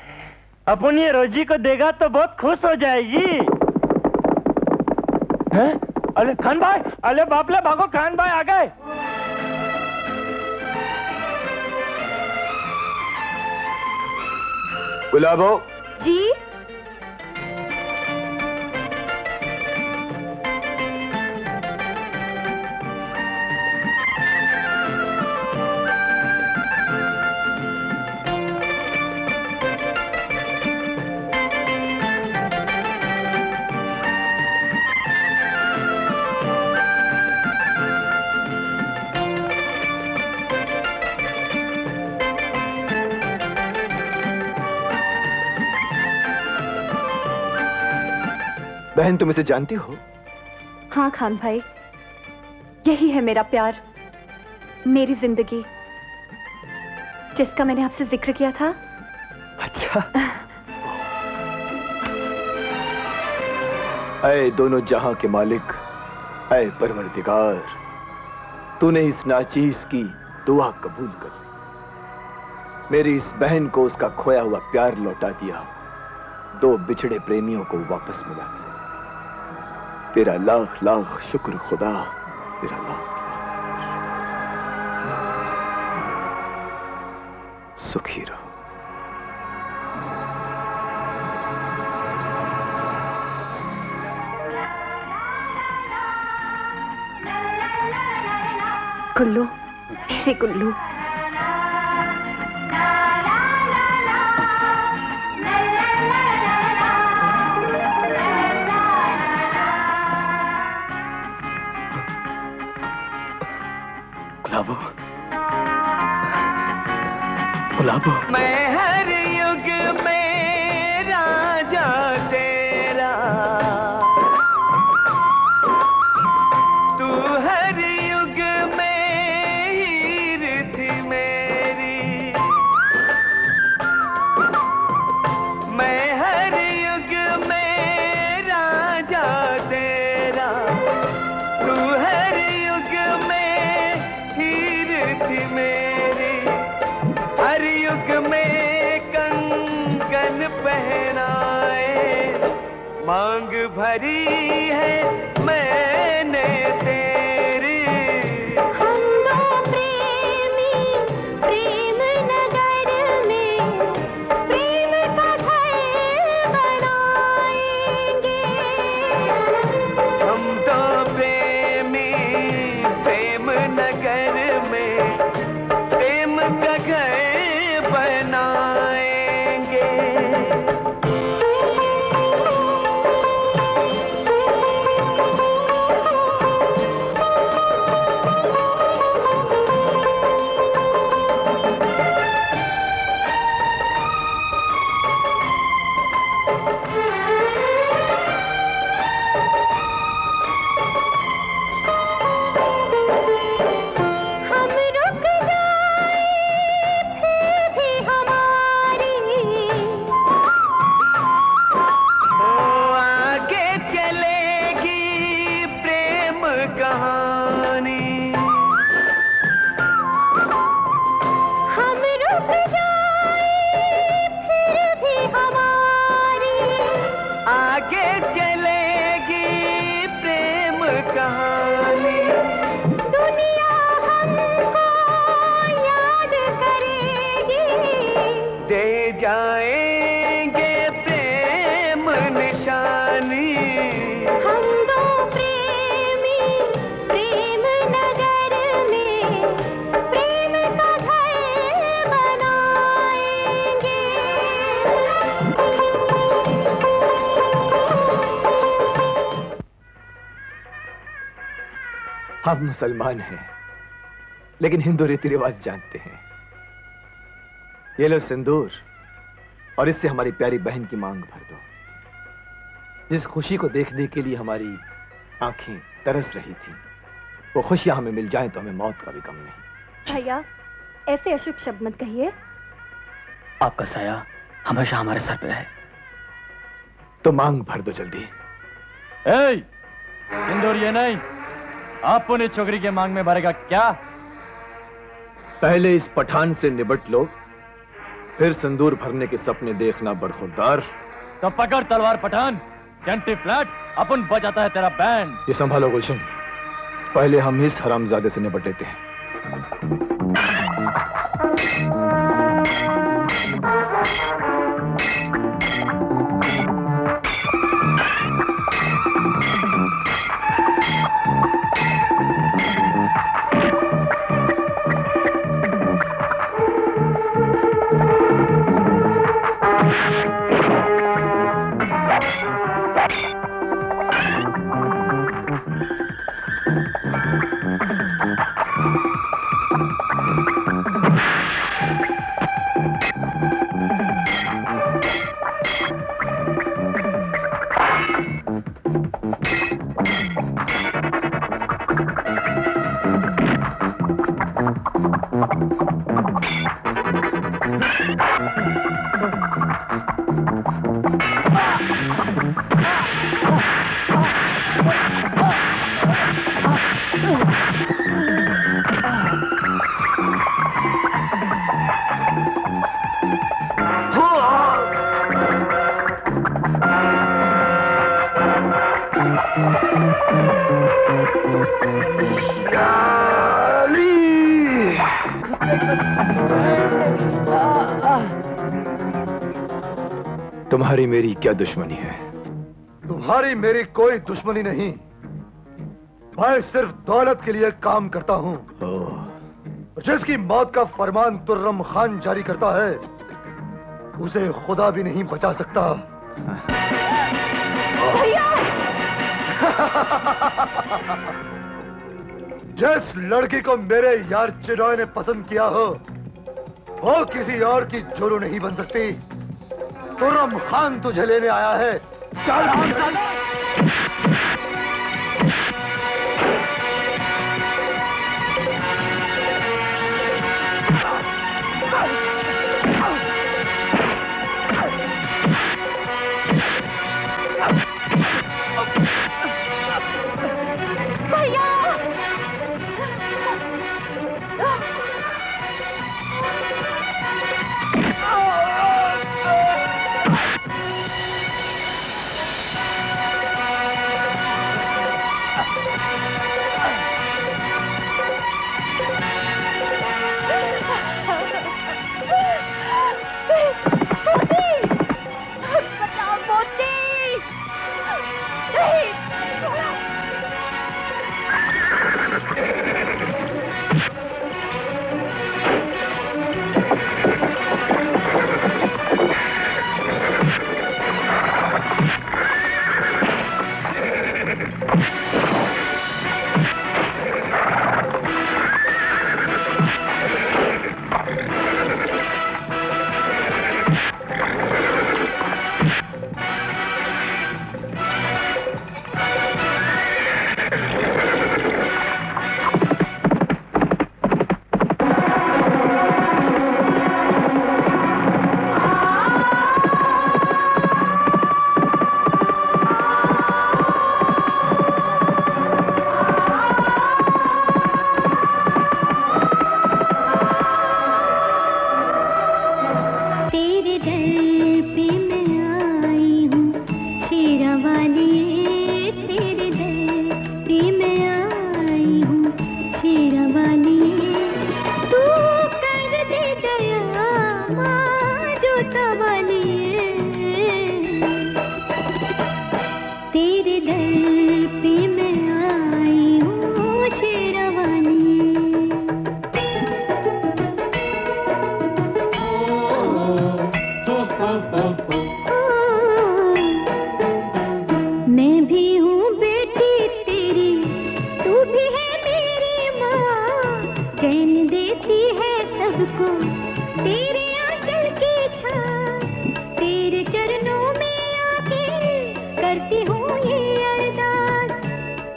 अपनी रोजी को देगा तो बहुत खुश हो जाएगी। हैं? अरे खान भाई, अरे बाप ले भागो, खान भाई आ गए। गुलाबो जी। बहन, तुम इसे जानती हो? हाँ खान भाई, यही है मेरा प्यार, मेरी जिंदगी, जिसका मैंने आपसे जिक्र किया था। अच्छा। ऐ दोनों जहां के मालिक, ऐ परवरदिगार, तूने इस नाचीज की दुआ कबूल कर। मेरी इस बहन को उसका खोया हुआ प्यार लौटा दिया, दो बिछड़े प्रेमियों को वापस मिला दिया। तेरा लाख लाख शुक्र खुदा, तेरा लाख। सुखी रहो। गुल्लू, मेरे गुल्लू। गुलाबो, गुलाबो। मैं हर युग में राजा तेरा, तू हर युग में मेरी हर युग में कंगन पहनाए, मांग भरी है मैंने तेरी। हम दो प्रेमी प्रेम नगर में प्रेम का घर बनाएंगे। हम दो प्रेमी प्रेम नगर में प्रेम का घर बनाएंगे। हम रुक जाए फिर भी हमारी, ओ आगे चलेगी प्रेम कहानी। हम रुक जाए फिर भी हमारी, आगे चलेगी प्रेम कहानी। दुनिया हमको याद करेगी। दे जाएंगे प्रेम निशानी। हम दो प्रेमी प्रेम नगर में प्रेम का घर बनाएंगे। हम मुसलमान हैं, लेकिन हिंदू रीति रिवाज जानते हैं। ये लो सिंदूर, और इससे हमारी प्यारी बहन की मांग भर दो। जिस खुशी को देखने के लिए हमारी आंखें तरस रही थी, वो खुशियां हमें मिल जाएं तो हमें मौत का भी गम नहीं। भैया, ऐसे अशुभ शब्द मत कहिए। आपका साया हमेशा हमारे सर पे रहे। तो मांग भर दो जल्दी। ए, सिंदूर ये नहीं, आप पुण्य छोकरी के मांग में भरेगा क्या? पहले इस पठान से निबट लो, फिर सिंदूर भरने के सपने देखना बरखुरदार। तो पकड़ तलवार पठान, घंटी फ्लैट, अपन बजाता है तेरा बैंड। ये संभालो गुलशन, पहले हम इस हरामजादे से निपट लेते हैं। तुम्हारी मेरी क्या दुश्मनी है? तुम्हारी मेरी कोई दुश्मनी नहीं, मैं सिर्फ दौलत के लिए काम करता हूँ। जिसकी मौत का फरमान तुर्रम खान जारी करता है, उसे खुदा भी नहीं बचा सकता। जिस लड़की को मेरे यार चिरॉय ने पसंद किया हो, वो किसी और की जोरू नहीं बन सकती। तुर्रम खान तुझे लेने आया है। चल सबको तेरे आंचल की छाँव, तेरे चरणों में आके करती हूँ ये अरदास,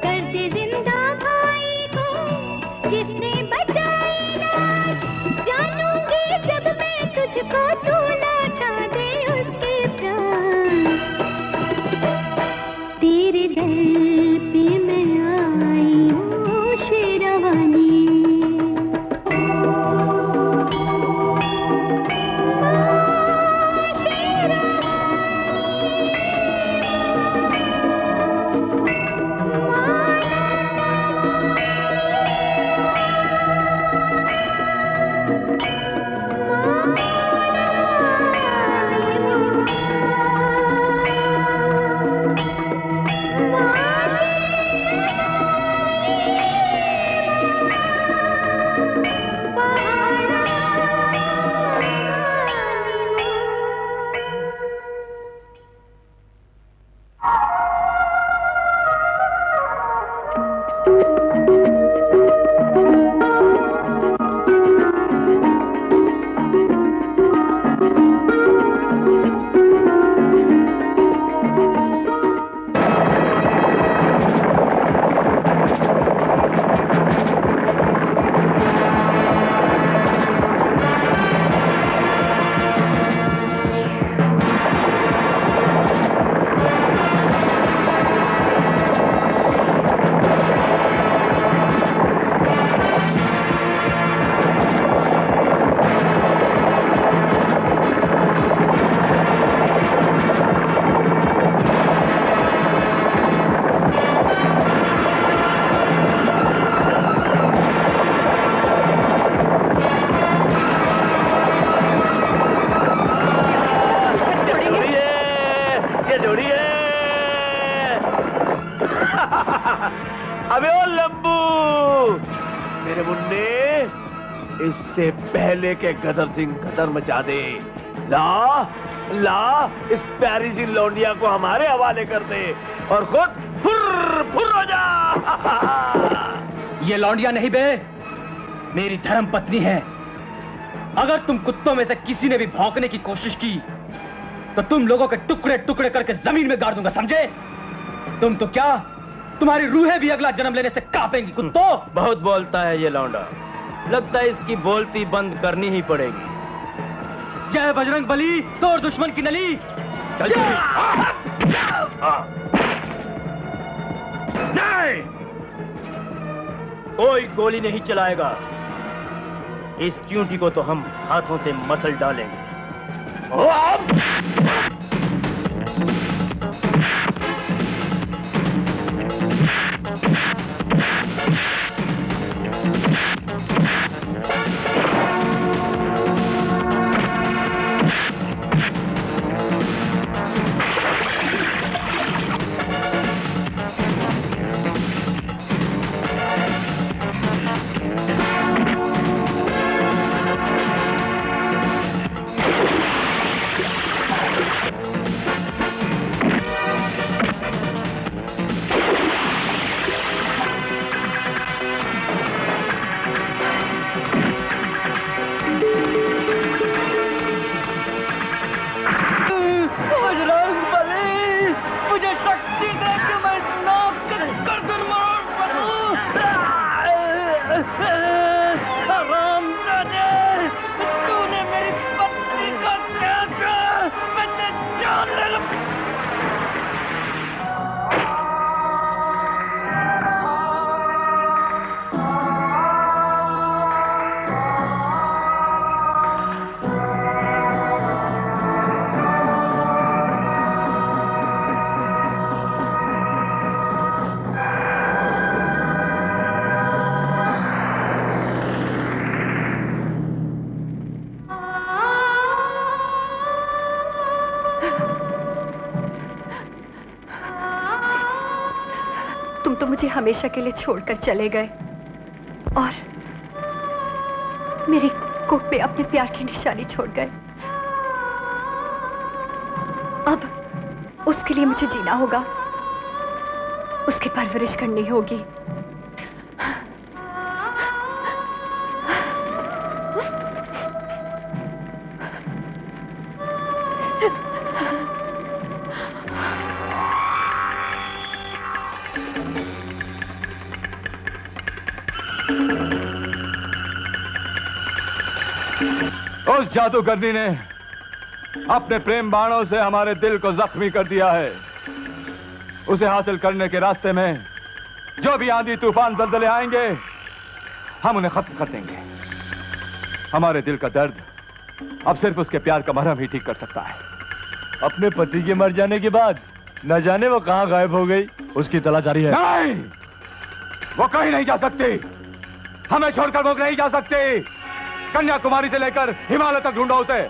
कर दे जिंदा भाई को जिसने बचाई लाश, जानूंगी जब मैं तुझको तू लौटा दे उसके प्राण। तेरे दर पे मैं आई हूँ शेरवानी, अबे ओ लंबू, मेरे मुन्ने, इससे पहले के गदर सिंह गदर मचा दे, ला ला इस प्यारी सी लौंडिया को हमारे हवाले कर दे और खुद फुर्र फुर्र हो जा। ये लौंडिया नहीं बे, मेरी धर्म पत्नी है। अगर तुम कुत्तों में से किसी ने भी भौंकने की कोशिश की तो तुम लोगों के टुकड़े टुकड़े करके जमीन में गाड़ दूंगा, समझे? तुम तो क्या, तुम्हारी रूहें भी अगला जन्म लेने से कांपेंगी कुत्तों। बहुत बोलता है ये लौंडा, लगता है इसकी बोलती बंद करनी ही पड़ेगी। जय बजरंग बली, तोड़ दुश्मन की नली। नहीं, कोई गोली नहीं चलाएगा। इस च्यूंटी को तो हम हाथों से मसल डालेंगे। मुझे हमेशा के लिए छोड़कर चले गए और मेरी कोख पे अपने प्यार की निशानी छोड़ गए। अब उसके लिए मुझे जीना होगा, उसकी परवरिश करनी होगी। उस जादूगरनी ने अपने प्रेम बाणों से हमारे दिल को जख्मी कर दिया है। उसे हासिल करने के रास्ते में जो भी आंधी तूफान जल्जले आएंगे, हम उन्हें खत्म कर देंगे। हमारे दिल का दर्द अब सिर्फ उसके प्यार का मरहम ही ठीक कर सकता है। अपने पति के मर जाने के बाद न जाने वो कहां गायब हो गई। उसकी तलाश जारी है। नहीं, वो कहीं नहीं जा सकती। हमें छोड़कर वो नहीं जा सकती। कन्याकुमारी से लेकर हिमालय तक ढूंढो उसे।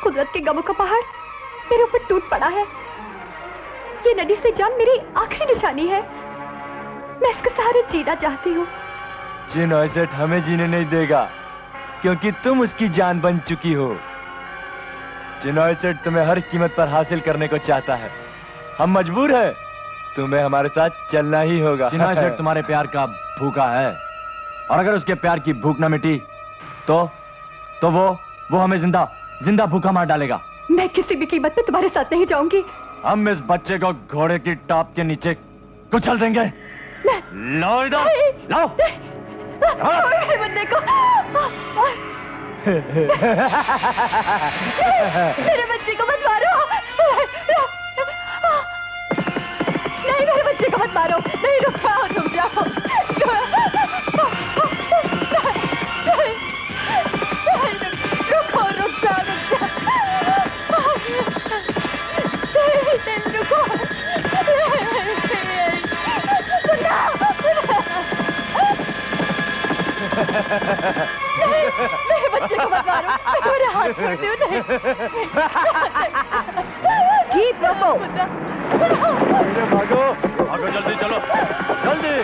कुदरत के गमों का पहाड़ मेरे ऊपर टूट पड़ा है। ये नदी से जान मेरी आखिरी निशानी है। मैं इसके सहारे जीना चाहती हूँ। चिन्हॉय सेठ हमें जीने नहीं देगा, क्योंकि तुम उसकी जान बन चुकी हो। चिन्हॉय सेठ तुम्हें हर कीमत पर हासिल करने को चाहता है। हम मजबूर हैं, तुम्हें हमारे साथ चलना ही होगा। चिन्हॉय सेठ तुम्हारे प्यार का भूखा है, और अगर उसके प्यार की भूख न मिटी तो वो हमें जिंदा भूखा मार डालेगा। मैं किसी भी कीमत पे तुम्हारे साथ नहीं जाऊंगी। हम इस बच्चे को घोड़े की टाप के नीचे कुचल देंगे। लाओ इधर, लाओ। बंदे को मेरे बच्चे को मत मारो। नहीं, मेरे बच्चे को मत मारो। नहीं, रुक जाओ, रुक जाओ। मेरे बच्चे को मत मारो। मैं तुम्हारे हाथ छोड़ती हूँ। नहीं, जीप रोको। भागो भागो, जल्दी चलो, जल्दी।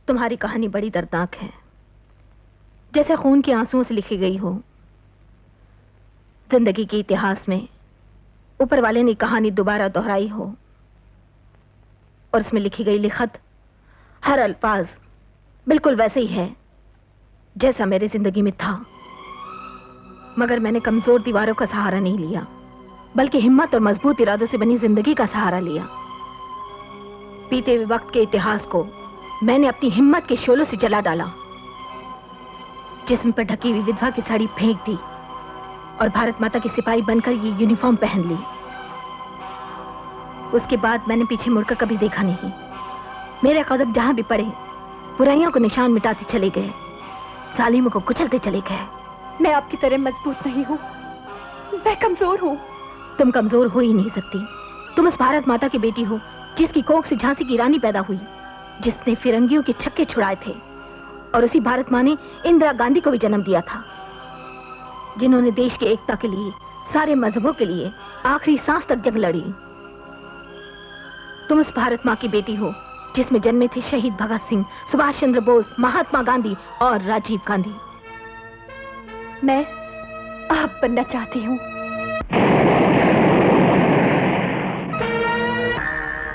तुम्हारी कहानी बड़ी दर्दनाक है, जैसे खून के आंसुओं से लिखी गई हो। जिंदगी के इतिहास में ऊपर वाले ने कहानी दोबारा दोहराई हो, और उसमें लिखी गई लिखत, हर अल्फाज बिल्कुल वैसे ही है जैसा मेरी जिंदगी में था। मगर मैंने कमजोर दीवारों का सहारा नहीं लिया, बल्कि हिम्मत और मजबूत इरादों से बनी जिंदगी का सहारा लिया। बीते हुए वक्त के इतिहास को मैंने अपनी हिम्मत के शोलों से जला डाला। जिस्म पर ढकी हुई विधवा की साड़ी फेंक दी और भारत माता की सिपाही बनकर ये यूनिफॉर्म पहन ली। उसके बाद मैंने पीछे मुड़कर कभी देखा नहीं। मेरे कदम जहां भी पड़े, बुराइयों को निशान मिटाते चले गए, जालिमों को कुचलते चले गए। मैं आपकी तरह मजबूत नहीं हूँ, मैं कमजोर हूँ। तुम कमजोर हो ही नहीं सकती। तुम उस भारत माता की बेटी हो जिसकी कोख से झांसी की रानी पैदा हुई। जिसने फिरंगियों के छक्के छुड़ाए थे, और उसी भारत माँ ने इंदिरा गांधी को भी जन्म दिया था, जिन्होंने देश की एकता के लिए, सारे मजहबों के लिए आखिरी सांस तक जंग लड़ी। तुम उस भारत माँ की बेटी हो जिसमें जन्मे थे शहीद भगत सिंह, सुभाष चंद्र बोस, महात्मा गांधी और राजीव गांधी। मैं आप बनना चाहती हूँ।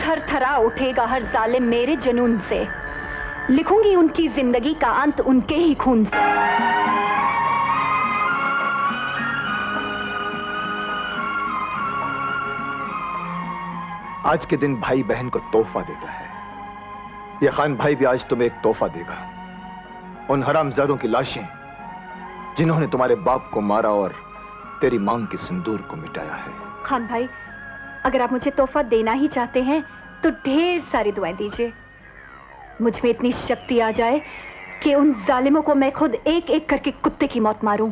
थरथरा उठेगा हर जालिम मेरे जुनून से, लिखूंगी उनकी जिंदगी का अंत उनके ही खून से। आज के दिन भाई बहन को तोहफा देता है। ये खान भाई भी आज तुम्हें एक तोहफा देगा। उन हरामजादों की लाशें जिन्होंने तुम्हारे बाप को मारा और तेरी मांग के सिंदूर को मिटाया है। खान भाई, अगर आप मुझे तोहफा देना ही चाहते हैं तो ढेर सारी दुआएं दीजिए। मुझ में इतनी शक्ति आ जाए कि उन जालिमों को मैं खुद एक एक करके कुत्ते की मौत मारूं।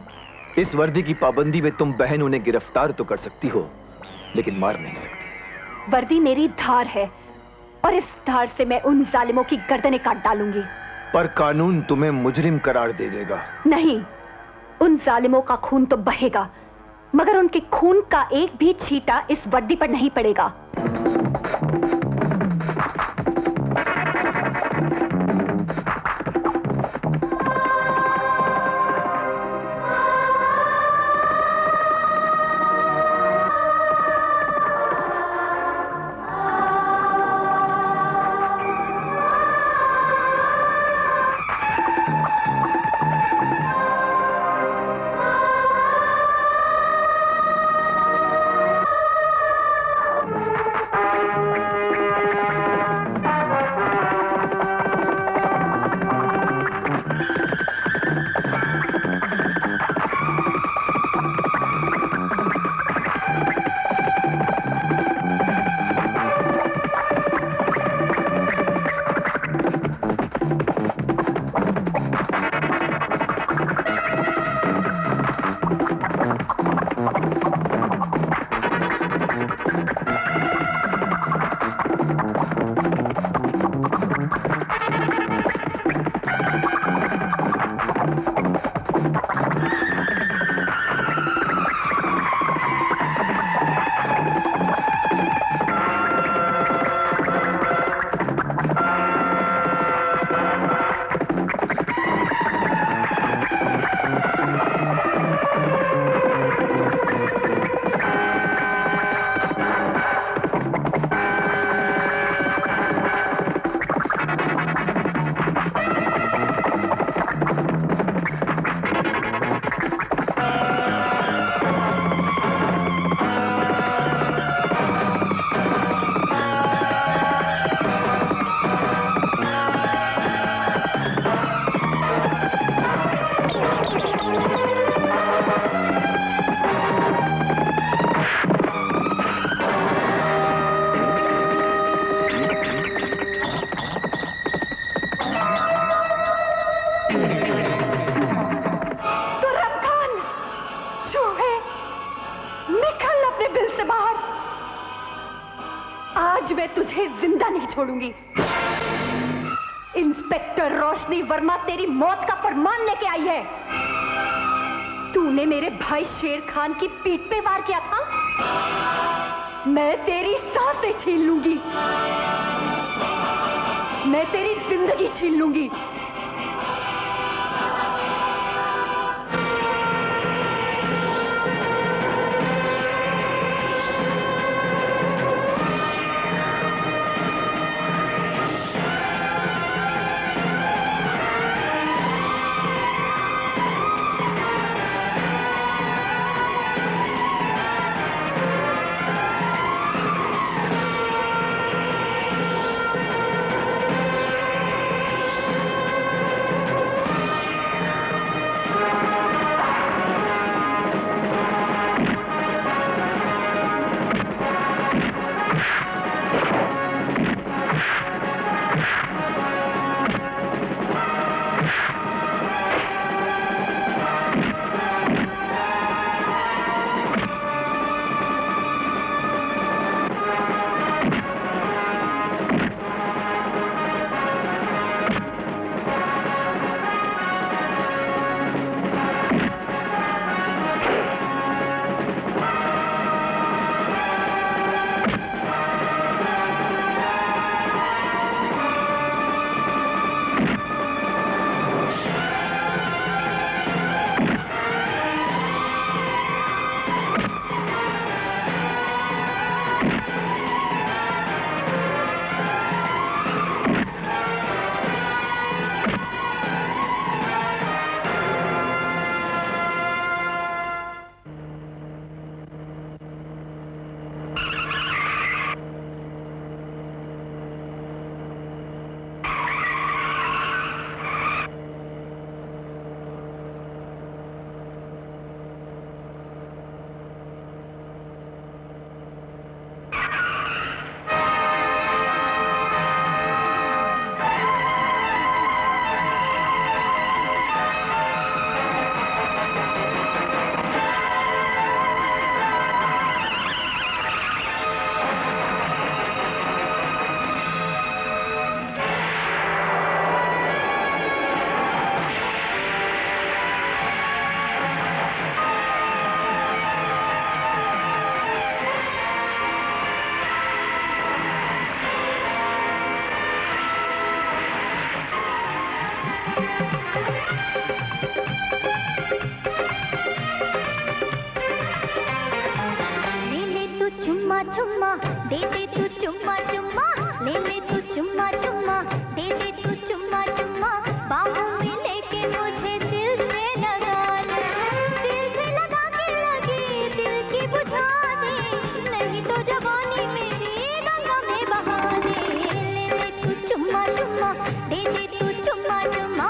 इस वर्दी की पाबंदी में तुम बहन उन्हें गिरफ्तार तो कर सकती हो, लेकिन मार नहीं सकती। वर्दी मेरी धार है और इस धार से मैं उन जालिमों की गर्दनें काट डालूंगी। पर कानून तुम्हें मुजरिम करार दे देगा। नहीं, उन जालिमों का खून तो बहेगा, मगर उनके खून का एक भी छींटा इस वर्दी पर नहीं पड़ेगा। छोड़ूंगी। इंस्पेक्टर रोशनी वर्मा तेरी मौत का फरमान लेके आई है। तूने मेरे भाई शेर खान की पीठ पे वार किया था, मैं तेरी सांसें छीन लूंगी, मैं तेरी जिंदगी छीन लूंगी। चुम्मा दे दे तू चुम्मा चुम्मा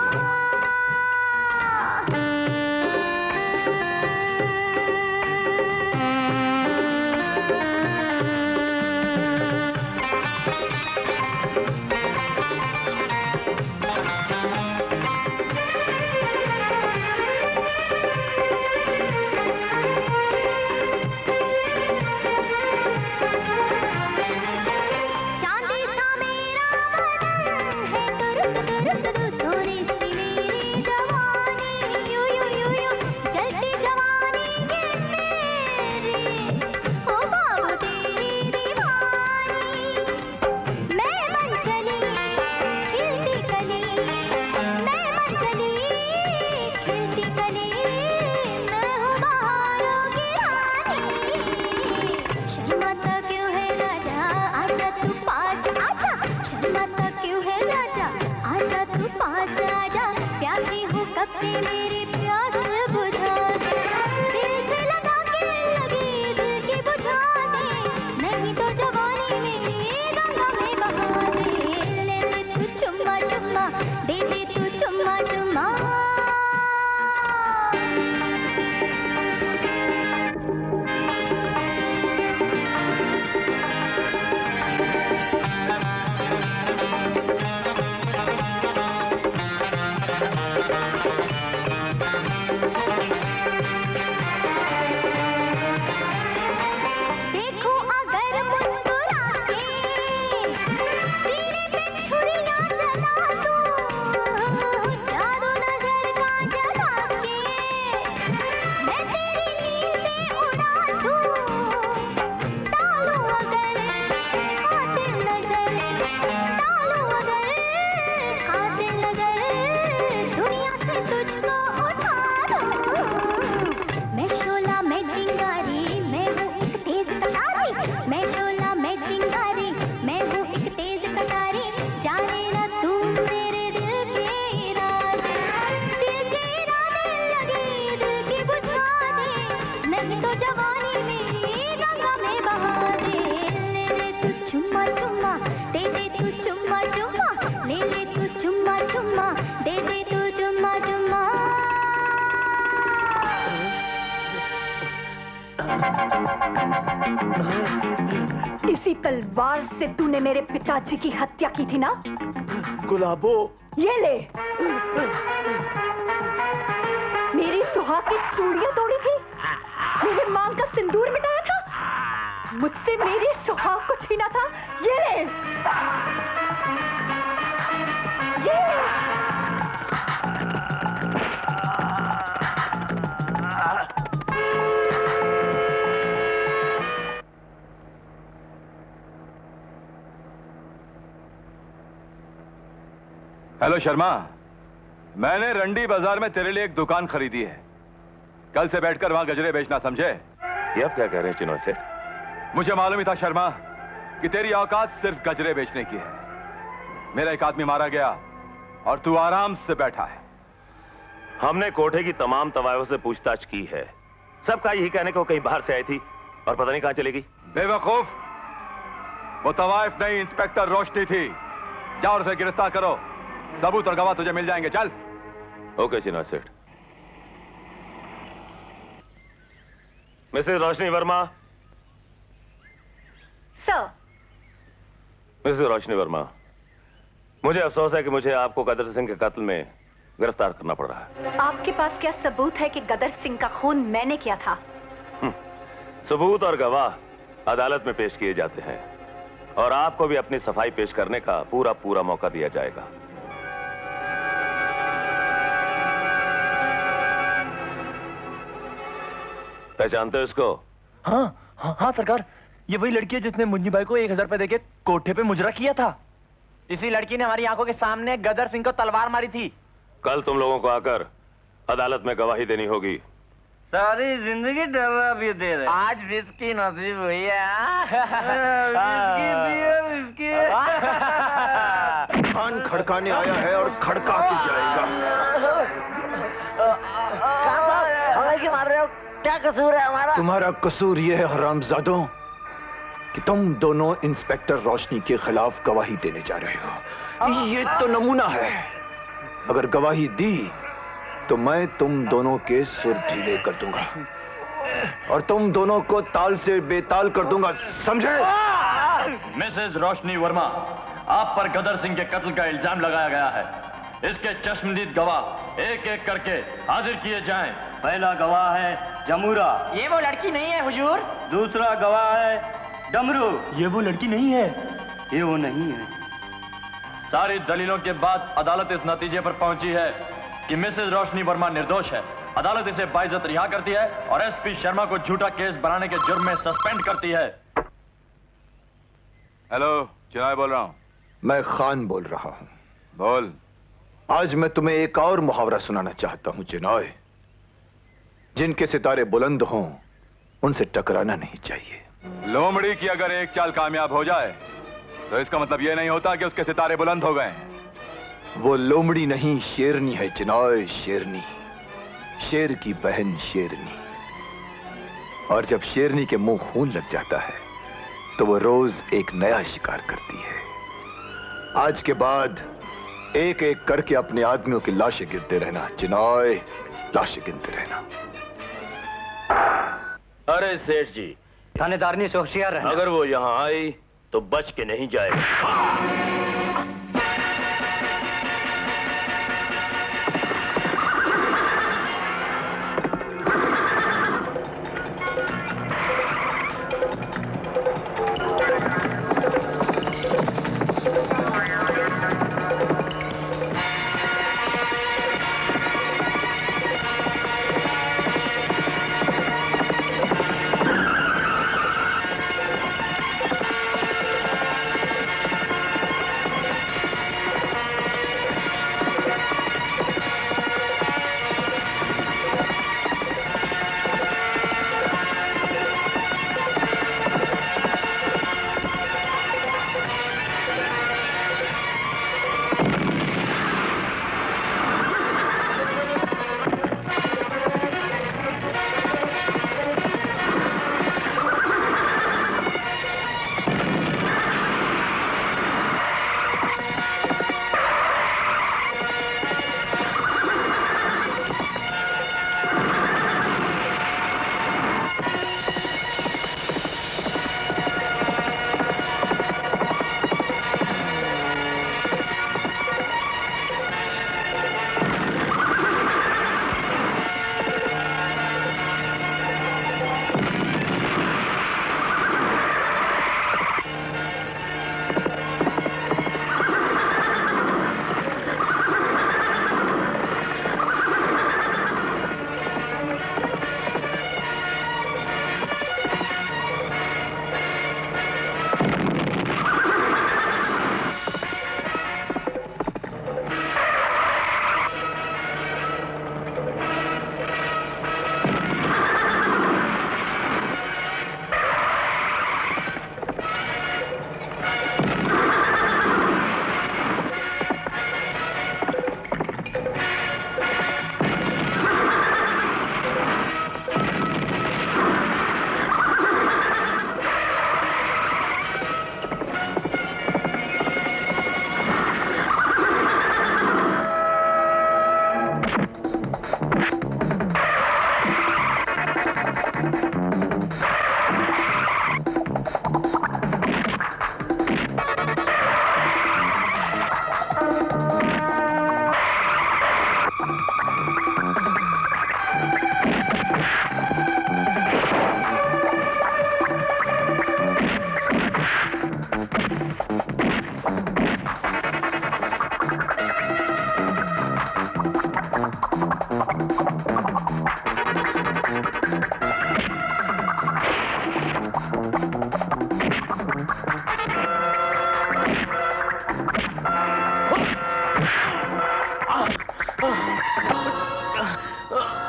इसी तलवार से तूने मेरे पिताजी की हत्या की थी ना? गुलाबो, ये ले। मेरी सुहाग की चूड़ियां तोड़ी थी, मेरे मांग का सिंदूर मिटाया था, मुझसे मेरी सुहाग को छीना था। ये ले, ये ले। हेलो शर्मा, मैंने रंडी बाजार में तेरे लिए एक दुकान खरीदी है। कल से बैठकर वहां गजरे बेचना, समझे? ये आप क्या कह रहे हैं चिनोय सेठ? मुझे मालूम ही था शर्मा कि तेरी औकात सिर्फ गजरे बेचने की है। मेरा एक आदमी मारा गया और तू आराम से बैठा है। हमने कोठे की तमाम तवाइफों से पूछताछ की है, सबका यही कहने को कहीं बाहर से आई थी और पता नहीं कहां चलेगी। बेवकूफ, वो तवाइफ नहीं, इंस्पेक्टर रोशनी थी। जाओ और उसे गिरफ्तार करो, सबूत और गवाह तुझे मिल जाएंगे। चल। ओके चिनोय सेठ। मिसेस रोशनी वर्मा। सर। मिसेस रोशनी वर्मा, मुझे अफसोस है कि मुझे आपको गदर सिंह के कत्ल में गिरफ्तार करना पड़ रहा है। आपके पास क्या सबूत है कि गदर सिंह का खून मैंने किया था? सबूत और गवाह अदालत में पेश किए जाते हैं और आपको भी अपनी सफाई पेश करने का पूरा मौका दिया जाएगा। पहचानते हो इसको? हाँ सरकार, ये वही लड़की है जिसने मुन्नी भाई को 1000 रुपए देके कोठे पे मुजरा किया था। इसी लड़की ने हमारी आंखों के सामने गदर सिंह को तलवार मारी थी। कल तुम लोगों को आकर अदालत में गवाही देनी होगी। सारी जिंदगी डरा भी दे रहे, आज विस्की नसीब हुई है। विस्की कान खड़काने आया है और खड़का के जाएगा। हमें क्यों मार रहे हो? क्या कसूर है हमारा? तुम्हारा कसूर यह है हरामजादों कि तुम दोनों इंस्पेक्टर रोशनी के खिलाफ गवाही देने जा रहे हो। ये तो नमूना है। अगर गवाही दी तो मैं तुम दोनों के सुर ढीले कर दूंगा और तुम दोनों को ताल से बेताल कर दूंगा, समझे? मिसेस रोशनी वर्मा, आप पर गदर सिंह के कत्ल का इल्जाम लगाया गया है। इसके चश्मदीद गवाह एक एक करके हाजिर किए जाएं। पहला गवाह है जमूरा। ये वो लड़की नहीं है हुजूर। दूसरा गवाह है डमरू। ये वो लड़की नहीं है। ये वो नहीं है। सारी दलीलों के बाद अदालत इस नतीजे पर पहुंची है कि मिसेस रोशनी वर्मा निर्दोष है। अदालत इसे बाइज्जत रिहा करती है और एसपी शर्मा को झूठा केस बनाने के जुर्म में सस्पेंड करती है। हेलो, चिनाय बोल रहा हूं। मैं खान बोल रहा हूं। बोल। आज मैं तुम्हें एक और मुहावरा सुनाना चाहता हूं चिनाय। जिनके सितारे बुलंद हों उनसे टकराना नहीं चाहिए। लोमड़ी की अगर एक चाल कामयाब हो जाए तो इसका मतलब यह नहीं होता कि उसके सितारे बुलंद हो गए। वो लोमड़ी नहीं, शेरनी है चिनाय, शेरनी। शेर की बहन शेरनी। और जब शेरनी के मुंह खून लग जाता है तो वो रोज एक नया शिकार करती है। आज के बाद एक एक करके अपने आदमियों की लाशें गिनते रहना चिनाय, लाशें गिनते रहना। अरे सेठ जी, थानेदारनी से होशियार रहना। अगर वो यहाँ आई तो बच के नहीं जाएगा।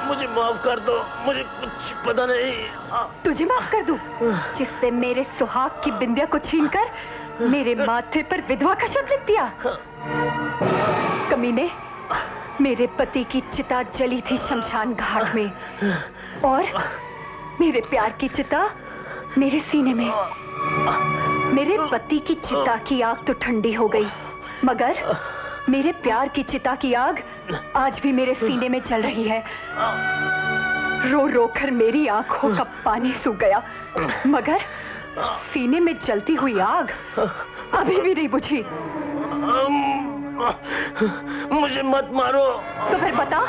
मुझे माफ कर दो, मुझे कुछ पता नहीं। तुझे माफ कर दूं, जिससे मेरे सुहाग की बिंदिया को छीनकर मेरे माथे पर विधवा का शब्द लिख दिया। कमीने, मेरे पति की चिता जली थी शमशान घाट में और मेरे प्यार की चिता मेरे सीने में। मेरे पति की चिता की आग तो ठंडी हो गई, मगर मेरे प्यार की चिता की आग आज भी मेरे सीने में जल रही है। रो रो कर मेरी आंखों का पानी सूख गया, मगर सीने में जलती हुई आग अभी भी नहीं बुझी। मुझे मत मारो। तो फिर बता,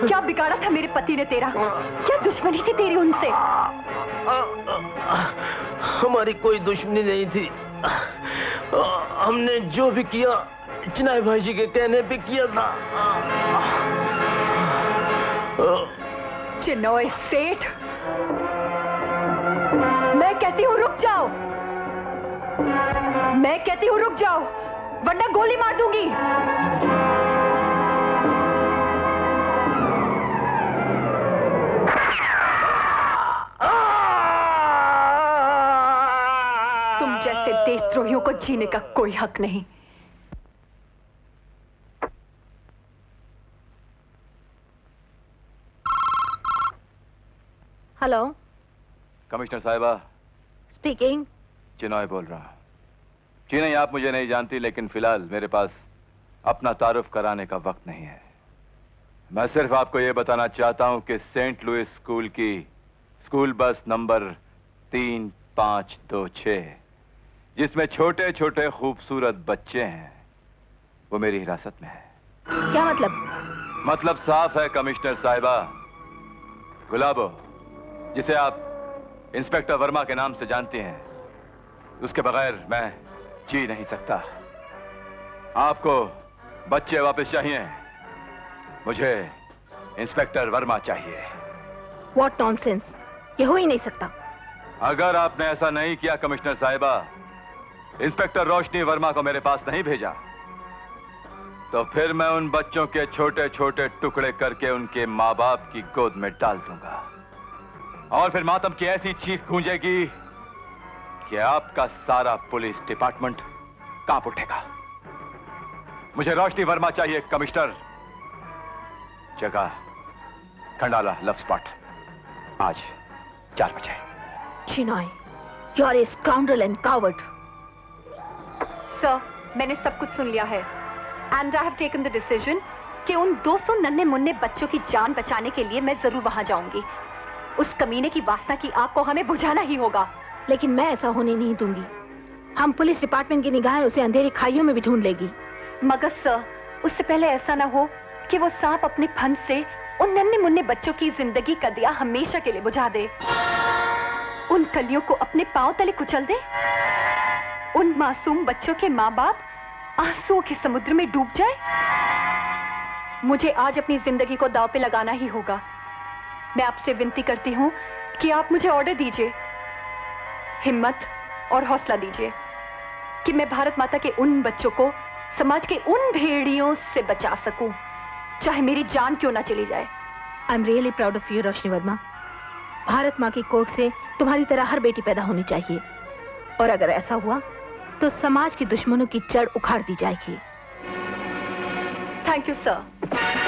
क्या बिगाड़ा था मेरे पति ने तेरा? क्या दुश्मनी थी तेरी उनसे? हमारी कोई दुश्मनी नहीं थी। हमने जो भी किया चिनाई भाई जी के कहने पे किया था। चिनॉय सेठ, मैं कहती हूँ रुक जाओ। मैं कहती हूँ रुक जाओ, वरना गोली मार दूंगी। तुम जैसे देशद्रोहियों को जीने का कोई हक नहीं। हेलो, कमिश्नर साहिबा स्पीकिंग। चिनॉय बोल रहा हूं। जी नहीं, आप मुझे नहीं जानती, लेकिन फिलहाल मेरे पास अपना तारुफ कराने का वक्त नहीं है। मैं सिर्फ आपको यह बताना चाहता हूं कि सेंट लुइस स्कूल की स्कूल बस नंबर 3526, जिसमें छोटे छोटे खूबसूरत बच्चे हैं, वो मेरी हिरासत में है। क्या मतलब? मतलब साफ है कमिश्नर साहिबा। गुलाबो, जिसे आप इंस्पेक्टर वर्मा के नाम से जानती हैं, उसके बगैर मैं जी नहीं सकता। आपको बच्चे वापस चाहिए, मुझे इंस्पेक्टर वर्मा चाहिए। What nonsense! ये हो ही नहीं सकता। अगर आपने ऐसा नहीं किया कमिश्नर साहिबा, इंस्पेक्टर रोशनी वर्मा को मेरे पास नहीं भेजा, तो फिर मैं उन बच्चों के छोटे छोटे टुकड़े करके उनके माँ बाप की गोद में डाल दूंगा, और फिर मातम की ऐसी चीख गूंजेगी कि आपका सारा पुलिस डिपार्टमेंट कांप उठेगा। मुझे रोशनी वर्मा चाहिए कमिश्नर। जगह खंडाला लव स्पॉट, आज 4 बजे। Chinoy, you are a scoundrel and coward. Sir, मैंने सब कुछ सुन लिया है and I have taken the decision कि उन 200 नन्हे मुन्ने बच्चों की जान बचाने के लिए मैं जरूर वहां जाऊंगी। उस कमीने की वासना की आग को हमें बुझाना ही होगा। लेकिन मैं ऐसा होने नहीं दूंगी। हम पुलिस डिपार्टमेंट की निगाहें उसे अंधेरी खाइयों में भी ढूंढ लेगी। मगर सर, उससे पहले ऐसा ना हो कि वो सांप अपने फन से उन नन्हे मुन्ने बच्चों की जिंदगी का दिया हमेशा के लिए बुझा दे, उन कलियों को अपने पांव तले कुचल दे, उन मासूम बच्चों के माँ बाप आंसुओं के समुद्र में डूब जाए। मुझे आज अपनी जिंदगी को दांव पे लगाना ही होगा। मैं आपसे विनती करती हूँ कि आप मुझे ऑर्डर दीजिए, हिम्मत और हौसला दीजिए कि मैं भारत माता के उन बच्चों को समाज के उन भेड़ियों से बचा सकूं, चाहे मेरी जान क्यों ना चली जाए। I am really proud of you Roshni Verma. Bharat माँ की कोख से तुम्हारी तरह हर बेटी पैदा होनी चाहिए, और अगर ऐसा हुआ तो समाज के दुश्मनों की जड़ उखाड़ दी जाएगी। Thank you sir.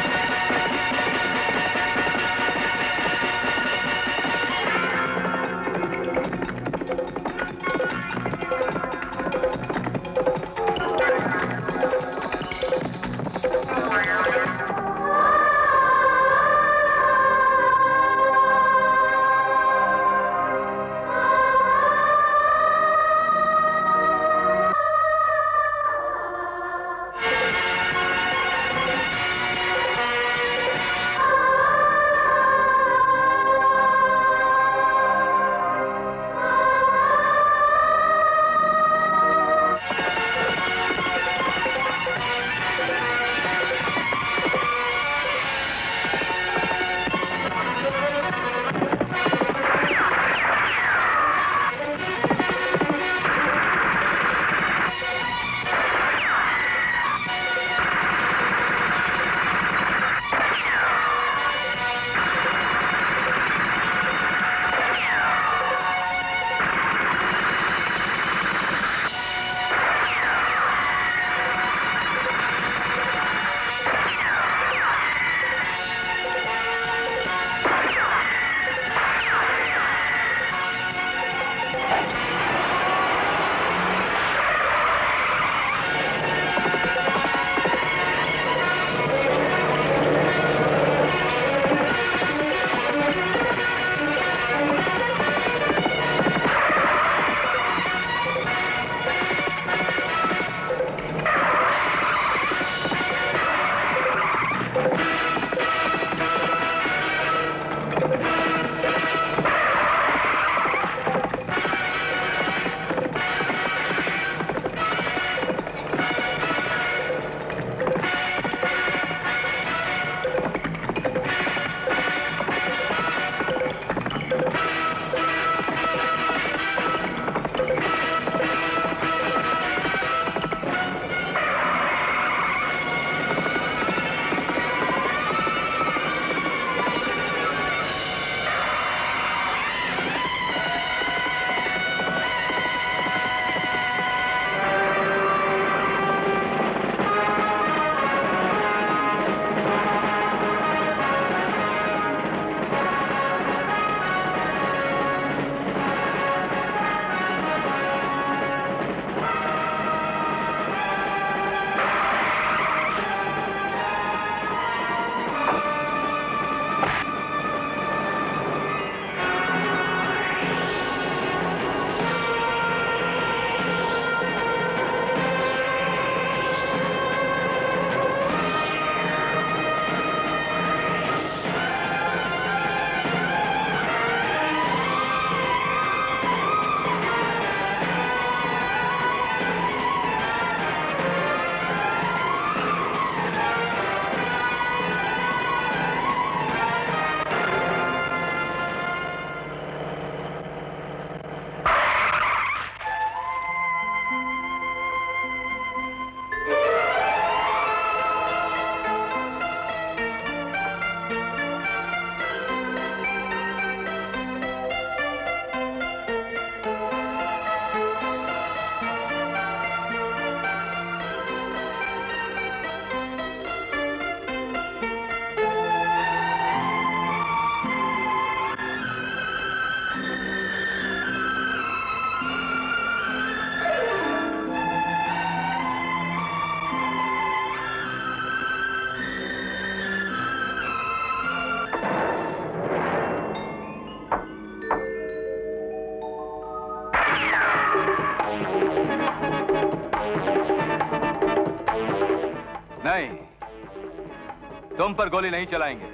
तुम पर गोली नहीं चलाएंगे।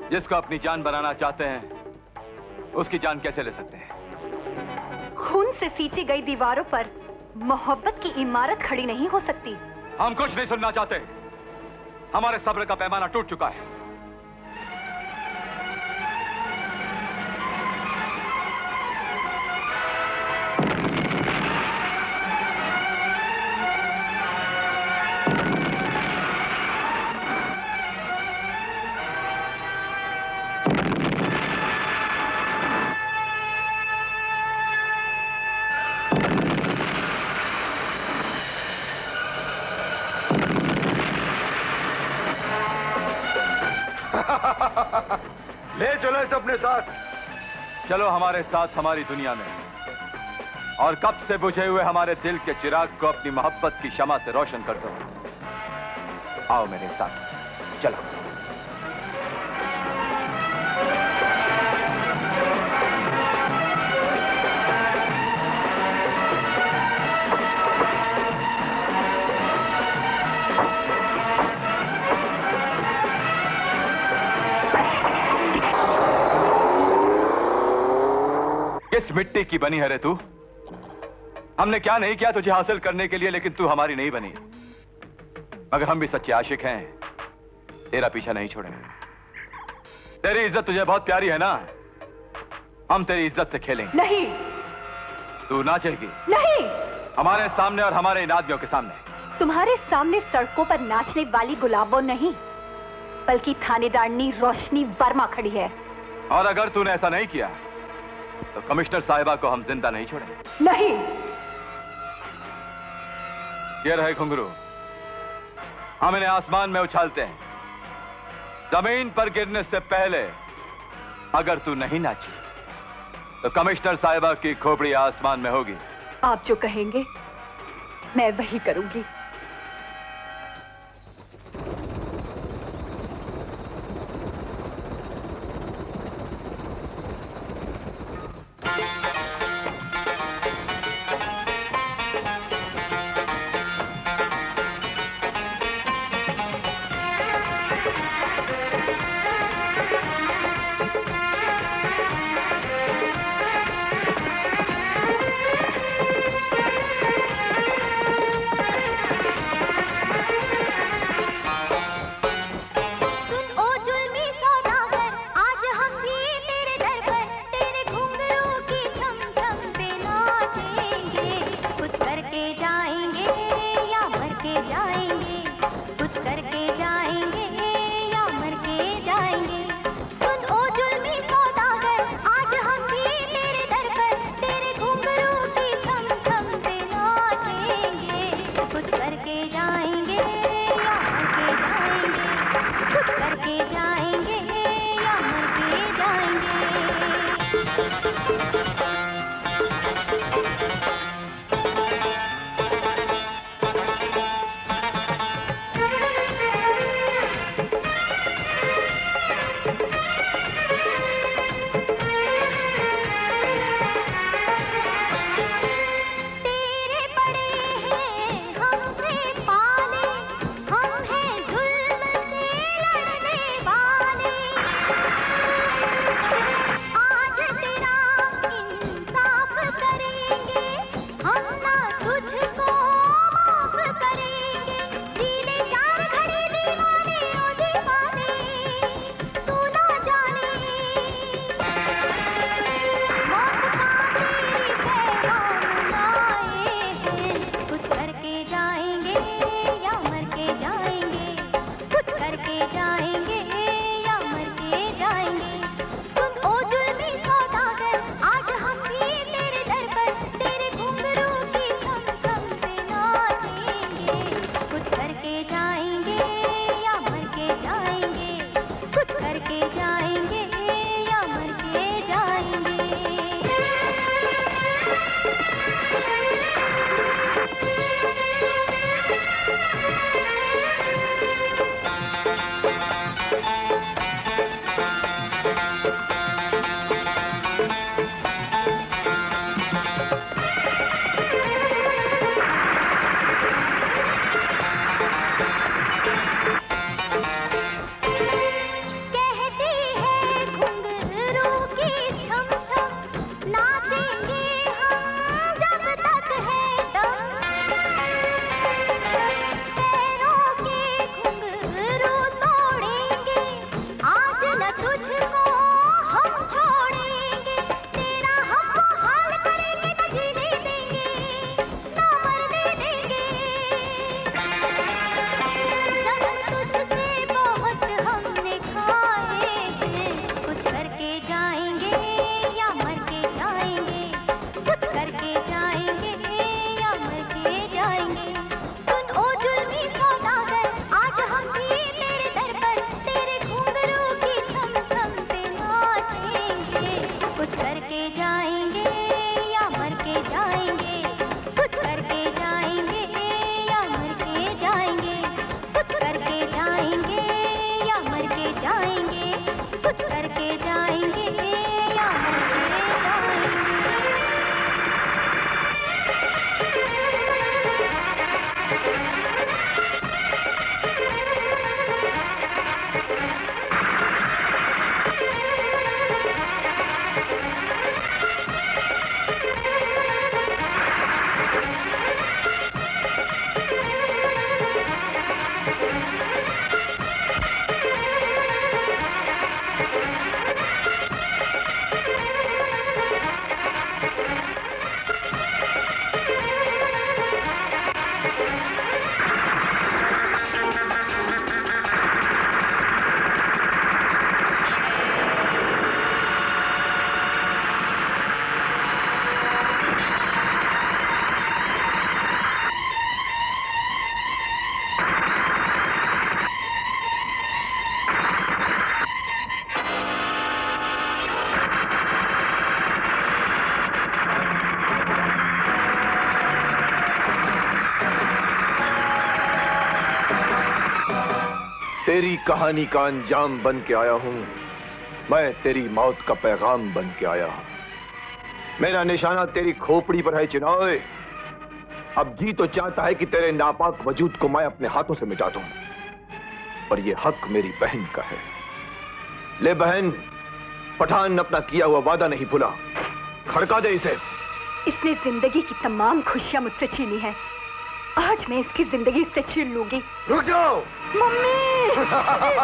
जिसको अपनी जान बनाना चाहते हैं उसकी जान कैसे ले सकते हैं? खून से सींची गई दीवारों पर मोहब्बत की इमारत खड़ी नहीं हो सकती। हम कुछ नहीं सुनना चाहते। हमारे सब्र का पैमाना टूट चुका है। ले चलो इसे अपने साथ। चलो हमारे साथ हमारी दुनिया में, और कब से बुझे हुए हमारे दिल के चिराग को अपनी मोहब्बत की शमा से रोशन कर दो। आओ मेरे साथ, चलो। किस मिट्टी की बनी है रे तू? हमने क्या नहीं किया तुझे हासिल करने के लिए, लेकिन तू हमारी नहीं बनी। मगर हम भी सच्चे आशिक हैं, तेरा पीछा नहीं छोड़ेंगे। तेरी इज्जत तुझे बहुत प्यारी है ना, हम तेरी इज्जत से खेलेंगे। नहीं। तू नाचेगी? नहीं। हमारे सामने और हमारे इन आदमियों के सामने। तुम्हारे सामने सड़कों पर नाचने वाली गुलाबों नहीं, बल्कि थानेदारनी रोशनी वर्मा खड़ी है। और अगर तूने ऐसा नहीं किया तो कमिश्नर साहिबा को हम जिंदा नहीं छोड़ेंगे। नहीं। ये रहे घुंघरू, हम इन्हें आसमान में उछालते हैं। जमीन पर गिरने से पहले अगर तू नहीं नाची तो कमिश्नर साहिबा की खोपड़ी आसमान में होगी। आप जो कहेंगे मैं वही करूंगी। तेरी कहानी का अंजाम बन के आया हूं। मैं तेरी मौत का पैगाम बन के आया हूं। मेरा निशाना तेरी खोपड़ी पर है चिनॉय। अब जी तो चाहता है कि तेरे नापाक वजूद को मैं अपने हाथों से मिटा दूं, पर यह हक मेरी बहन का है। ले बहन, पठान अपना किया हुआ वादा नहीं भूला। खड़का दे इसे। इसने जिंदगी की तमाम खुशियां मुझसे छीनी है, आज मैं इसकी जिंदगी से छीन लूंगी। रुक जाओ। मम्मी,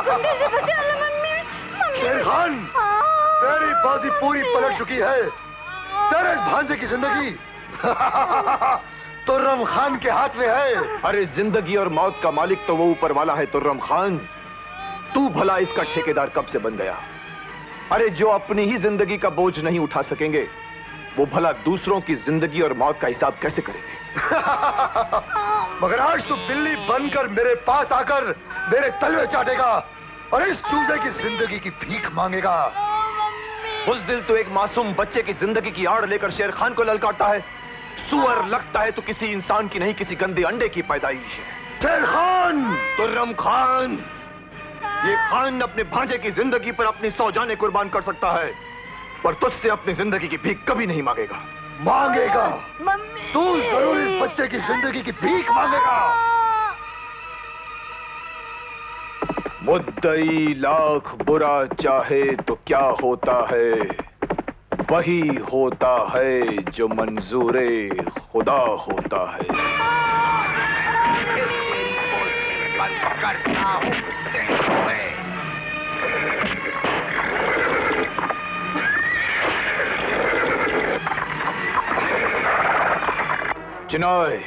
गुंडे से बचा लो मम्मी। शेर खान, तेरी बाजी पूरी पलट चुकी है। तेरे इस भांजे की जिंदगी तुर्रम खान के हाथ में है। अरे जिंदगी और मौत का मालिक तो वो ऊपर वाला है तुर्रम खान। तू भला इसका ठेकेदार कब से बन गया? अरे जो अपनी ही जिंदगी का बोझ नहीं उठा सकेंगे, वो भला दूसरों की जिंदगी और मौत का हिसाब कैसे करेंगे? मगर आज तू बिल्ली बनकर मेरे पास आकर मेरे तलवे चाटेगा और इस चूजे की जिंदगी की भीख मांगेगा। उस दिल तो एक मासूम बच्चे की जिंदगी की आड़ लेकर शेर खान को ललकारता है। सुअर लगता है तो किसी इंसान की नहीं, किसी गंदे अंडे की पैदाइश है। शेर खान, तुर्रम खान, ये खान अपने भांजे की जिंदगी पर अपनी 100 जानें कुर्बान कर सकता है, पर तुझसे अपनी जिंदगी की भीख कभी नहीं मांगेगा। मांगेगा। तू जरूर इस बच्चे की जिंदगी की भीख मांगेगा। मुद्दई लाख बुरा चाहे तो क्या होता है, वही होता है जो मंजूरे खुदा होता है। तेरी बोलती बंद करता हूं चिनॉय,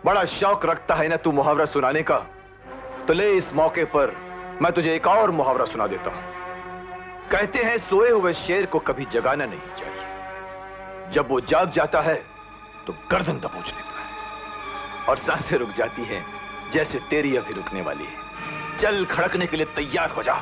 बड़ा शौक रखता है ना तू मुहावरा सुनाने का, तो ले इस मौके पर मैं तुझे एक और मुहावरा सुना देता हूं। कहते हैं सोए हुए शेर को कभी जगाना नहीं चाहिए। जब वो जाग जाता है तो गर्दन दबोच लेता है और सांसें रुक जाती हैं, जैसे तेरी अभी रुकने वाली है। चल खड़कने के लिए तैयार हो जा।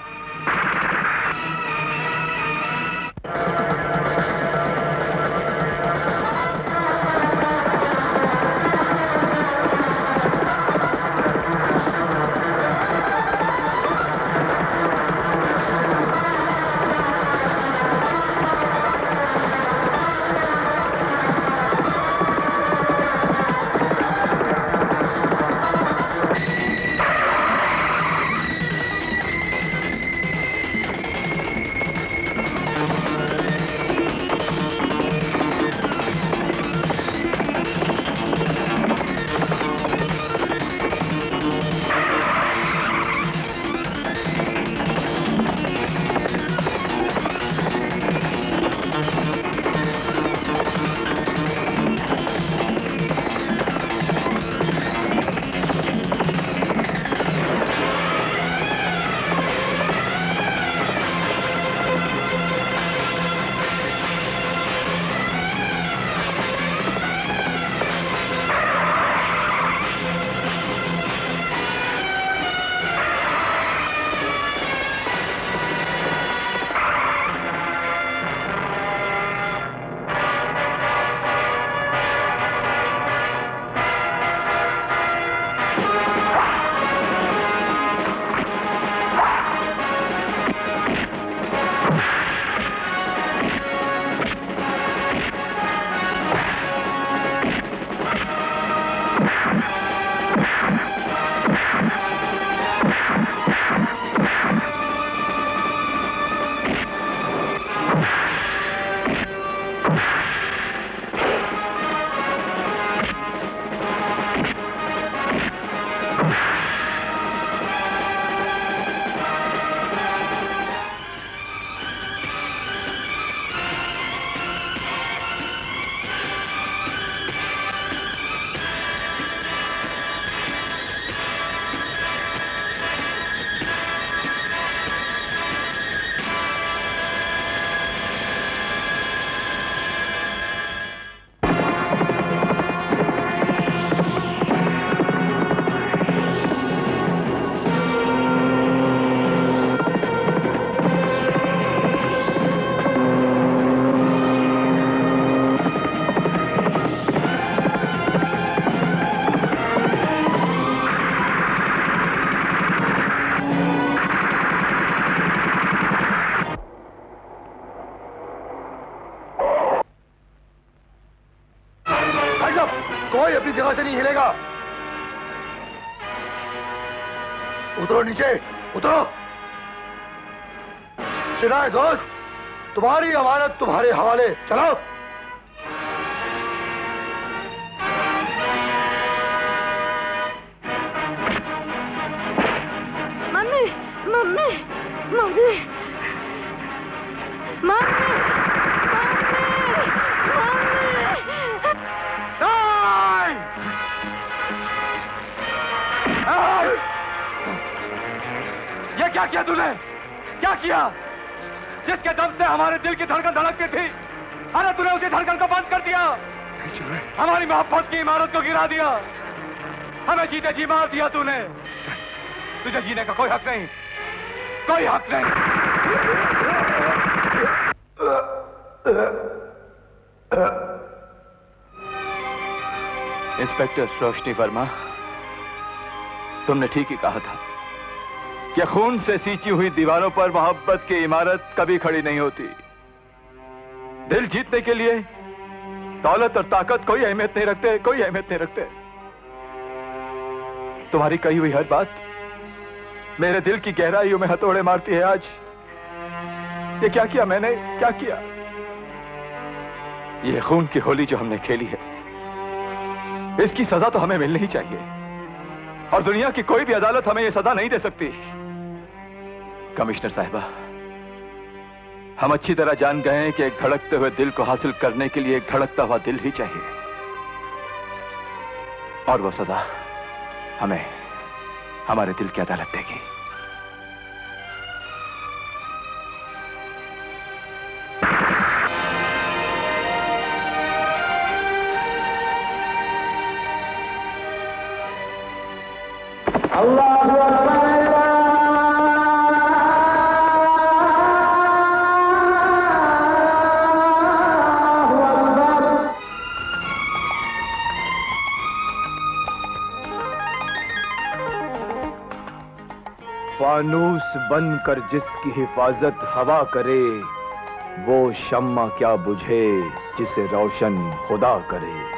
उतरो नीचे, उतरो। चिनाए दोस्त, तुम्हारी अमानत तुम्हारे हवाले, चलो। मम्मी मम्मी मम्मी मम्मी ये क्या किया तूने? क्या किया? जिसके दम से हमारे दिल की धड़कन धड़कती थी, अरे तूने उसी धड़कन को बंद कर दिया। हमारी मोहब्बत की इमारत को गिरा दिया। हमें जीते जी मार दिया तूने। तुझे जीने का कोई हक नहीं, कोई हक नहीं। इंस्पेक्टर रोशनी वर्मा, तुमने ठीक ही कहा था कि खून से सींची हुई दीवारों पर मोहब्बत की इमारत कभी खड़ी नहीं होती। दिल जीतने के लिए दौलत और ताकत कोई अहमियत नहीं रखते, कोई अहमियत नहीं रखते। तुम्हारी कही हुई हर बात मेरे दिल की गहराइयों में हथौड़े मारती है। आज ये क्या किया मैंने, क्या किया? ये खून की होली जो हमने खेली है, इसकी सजा तो हमें मिलनी ही चाहिए, और दुनिया की कोई भी अदालत हमें यह सजा नहीं दे सकती। कमिश्नर साहिबा, हम अच्छी तरह जान गए हैं कि एक धड़कते हुए दिल को हासिल करने के लिए एक धड़कता हुआ दिल ही चाहिए, और वो सजा हमें हमारे दिल की अदालत देगी। फानूस बनकर जिसकी हिफाजत हवा करे, वो शम्मा क्या बुझे जिसे रोशन खुदा करे।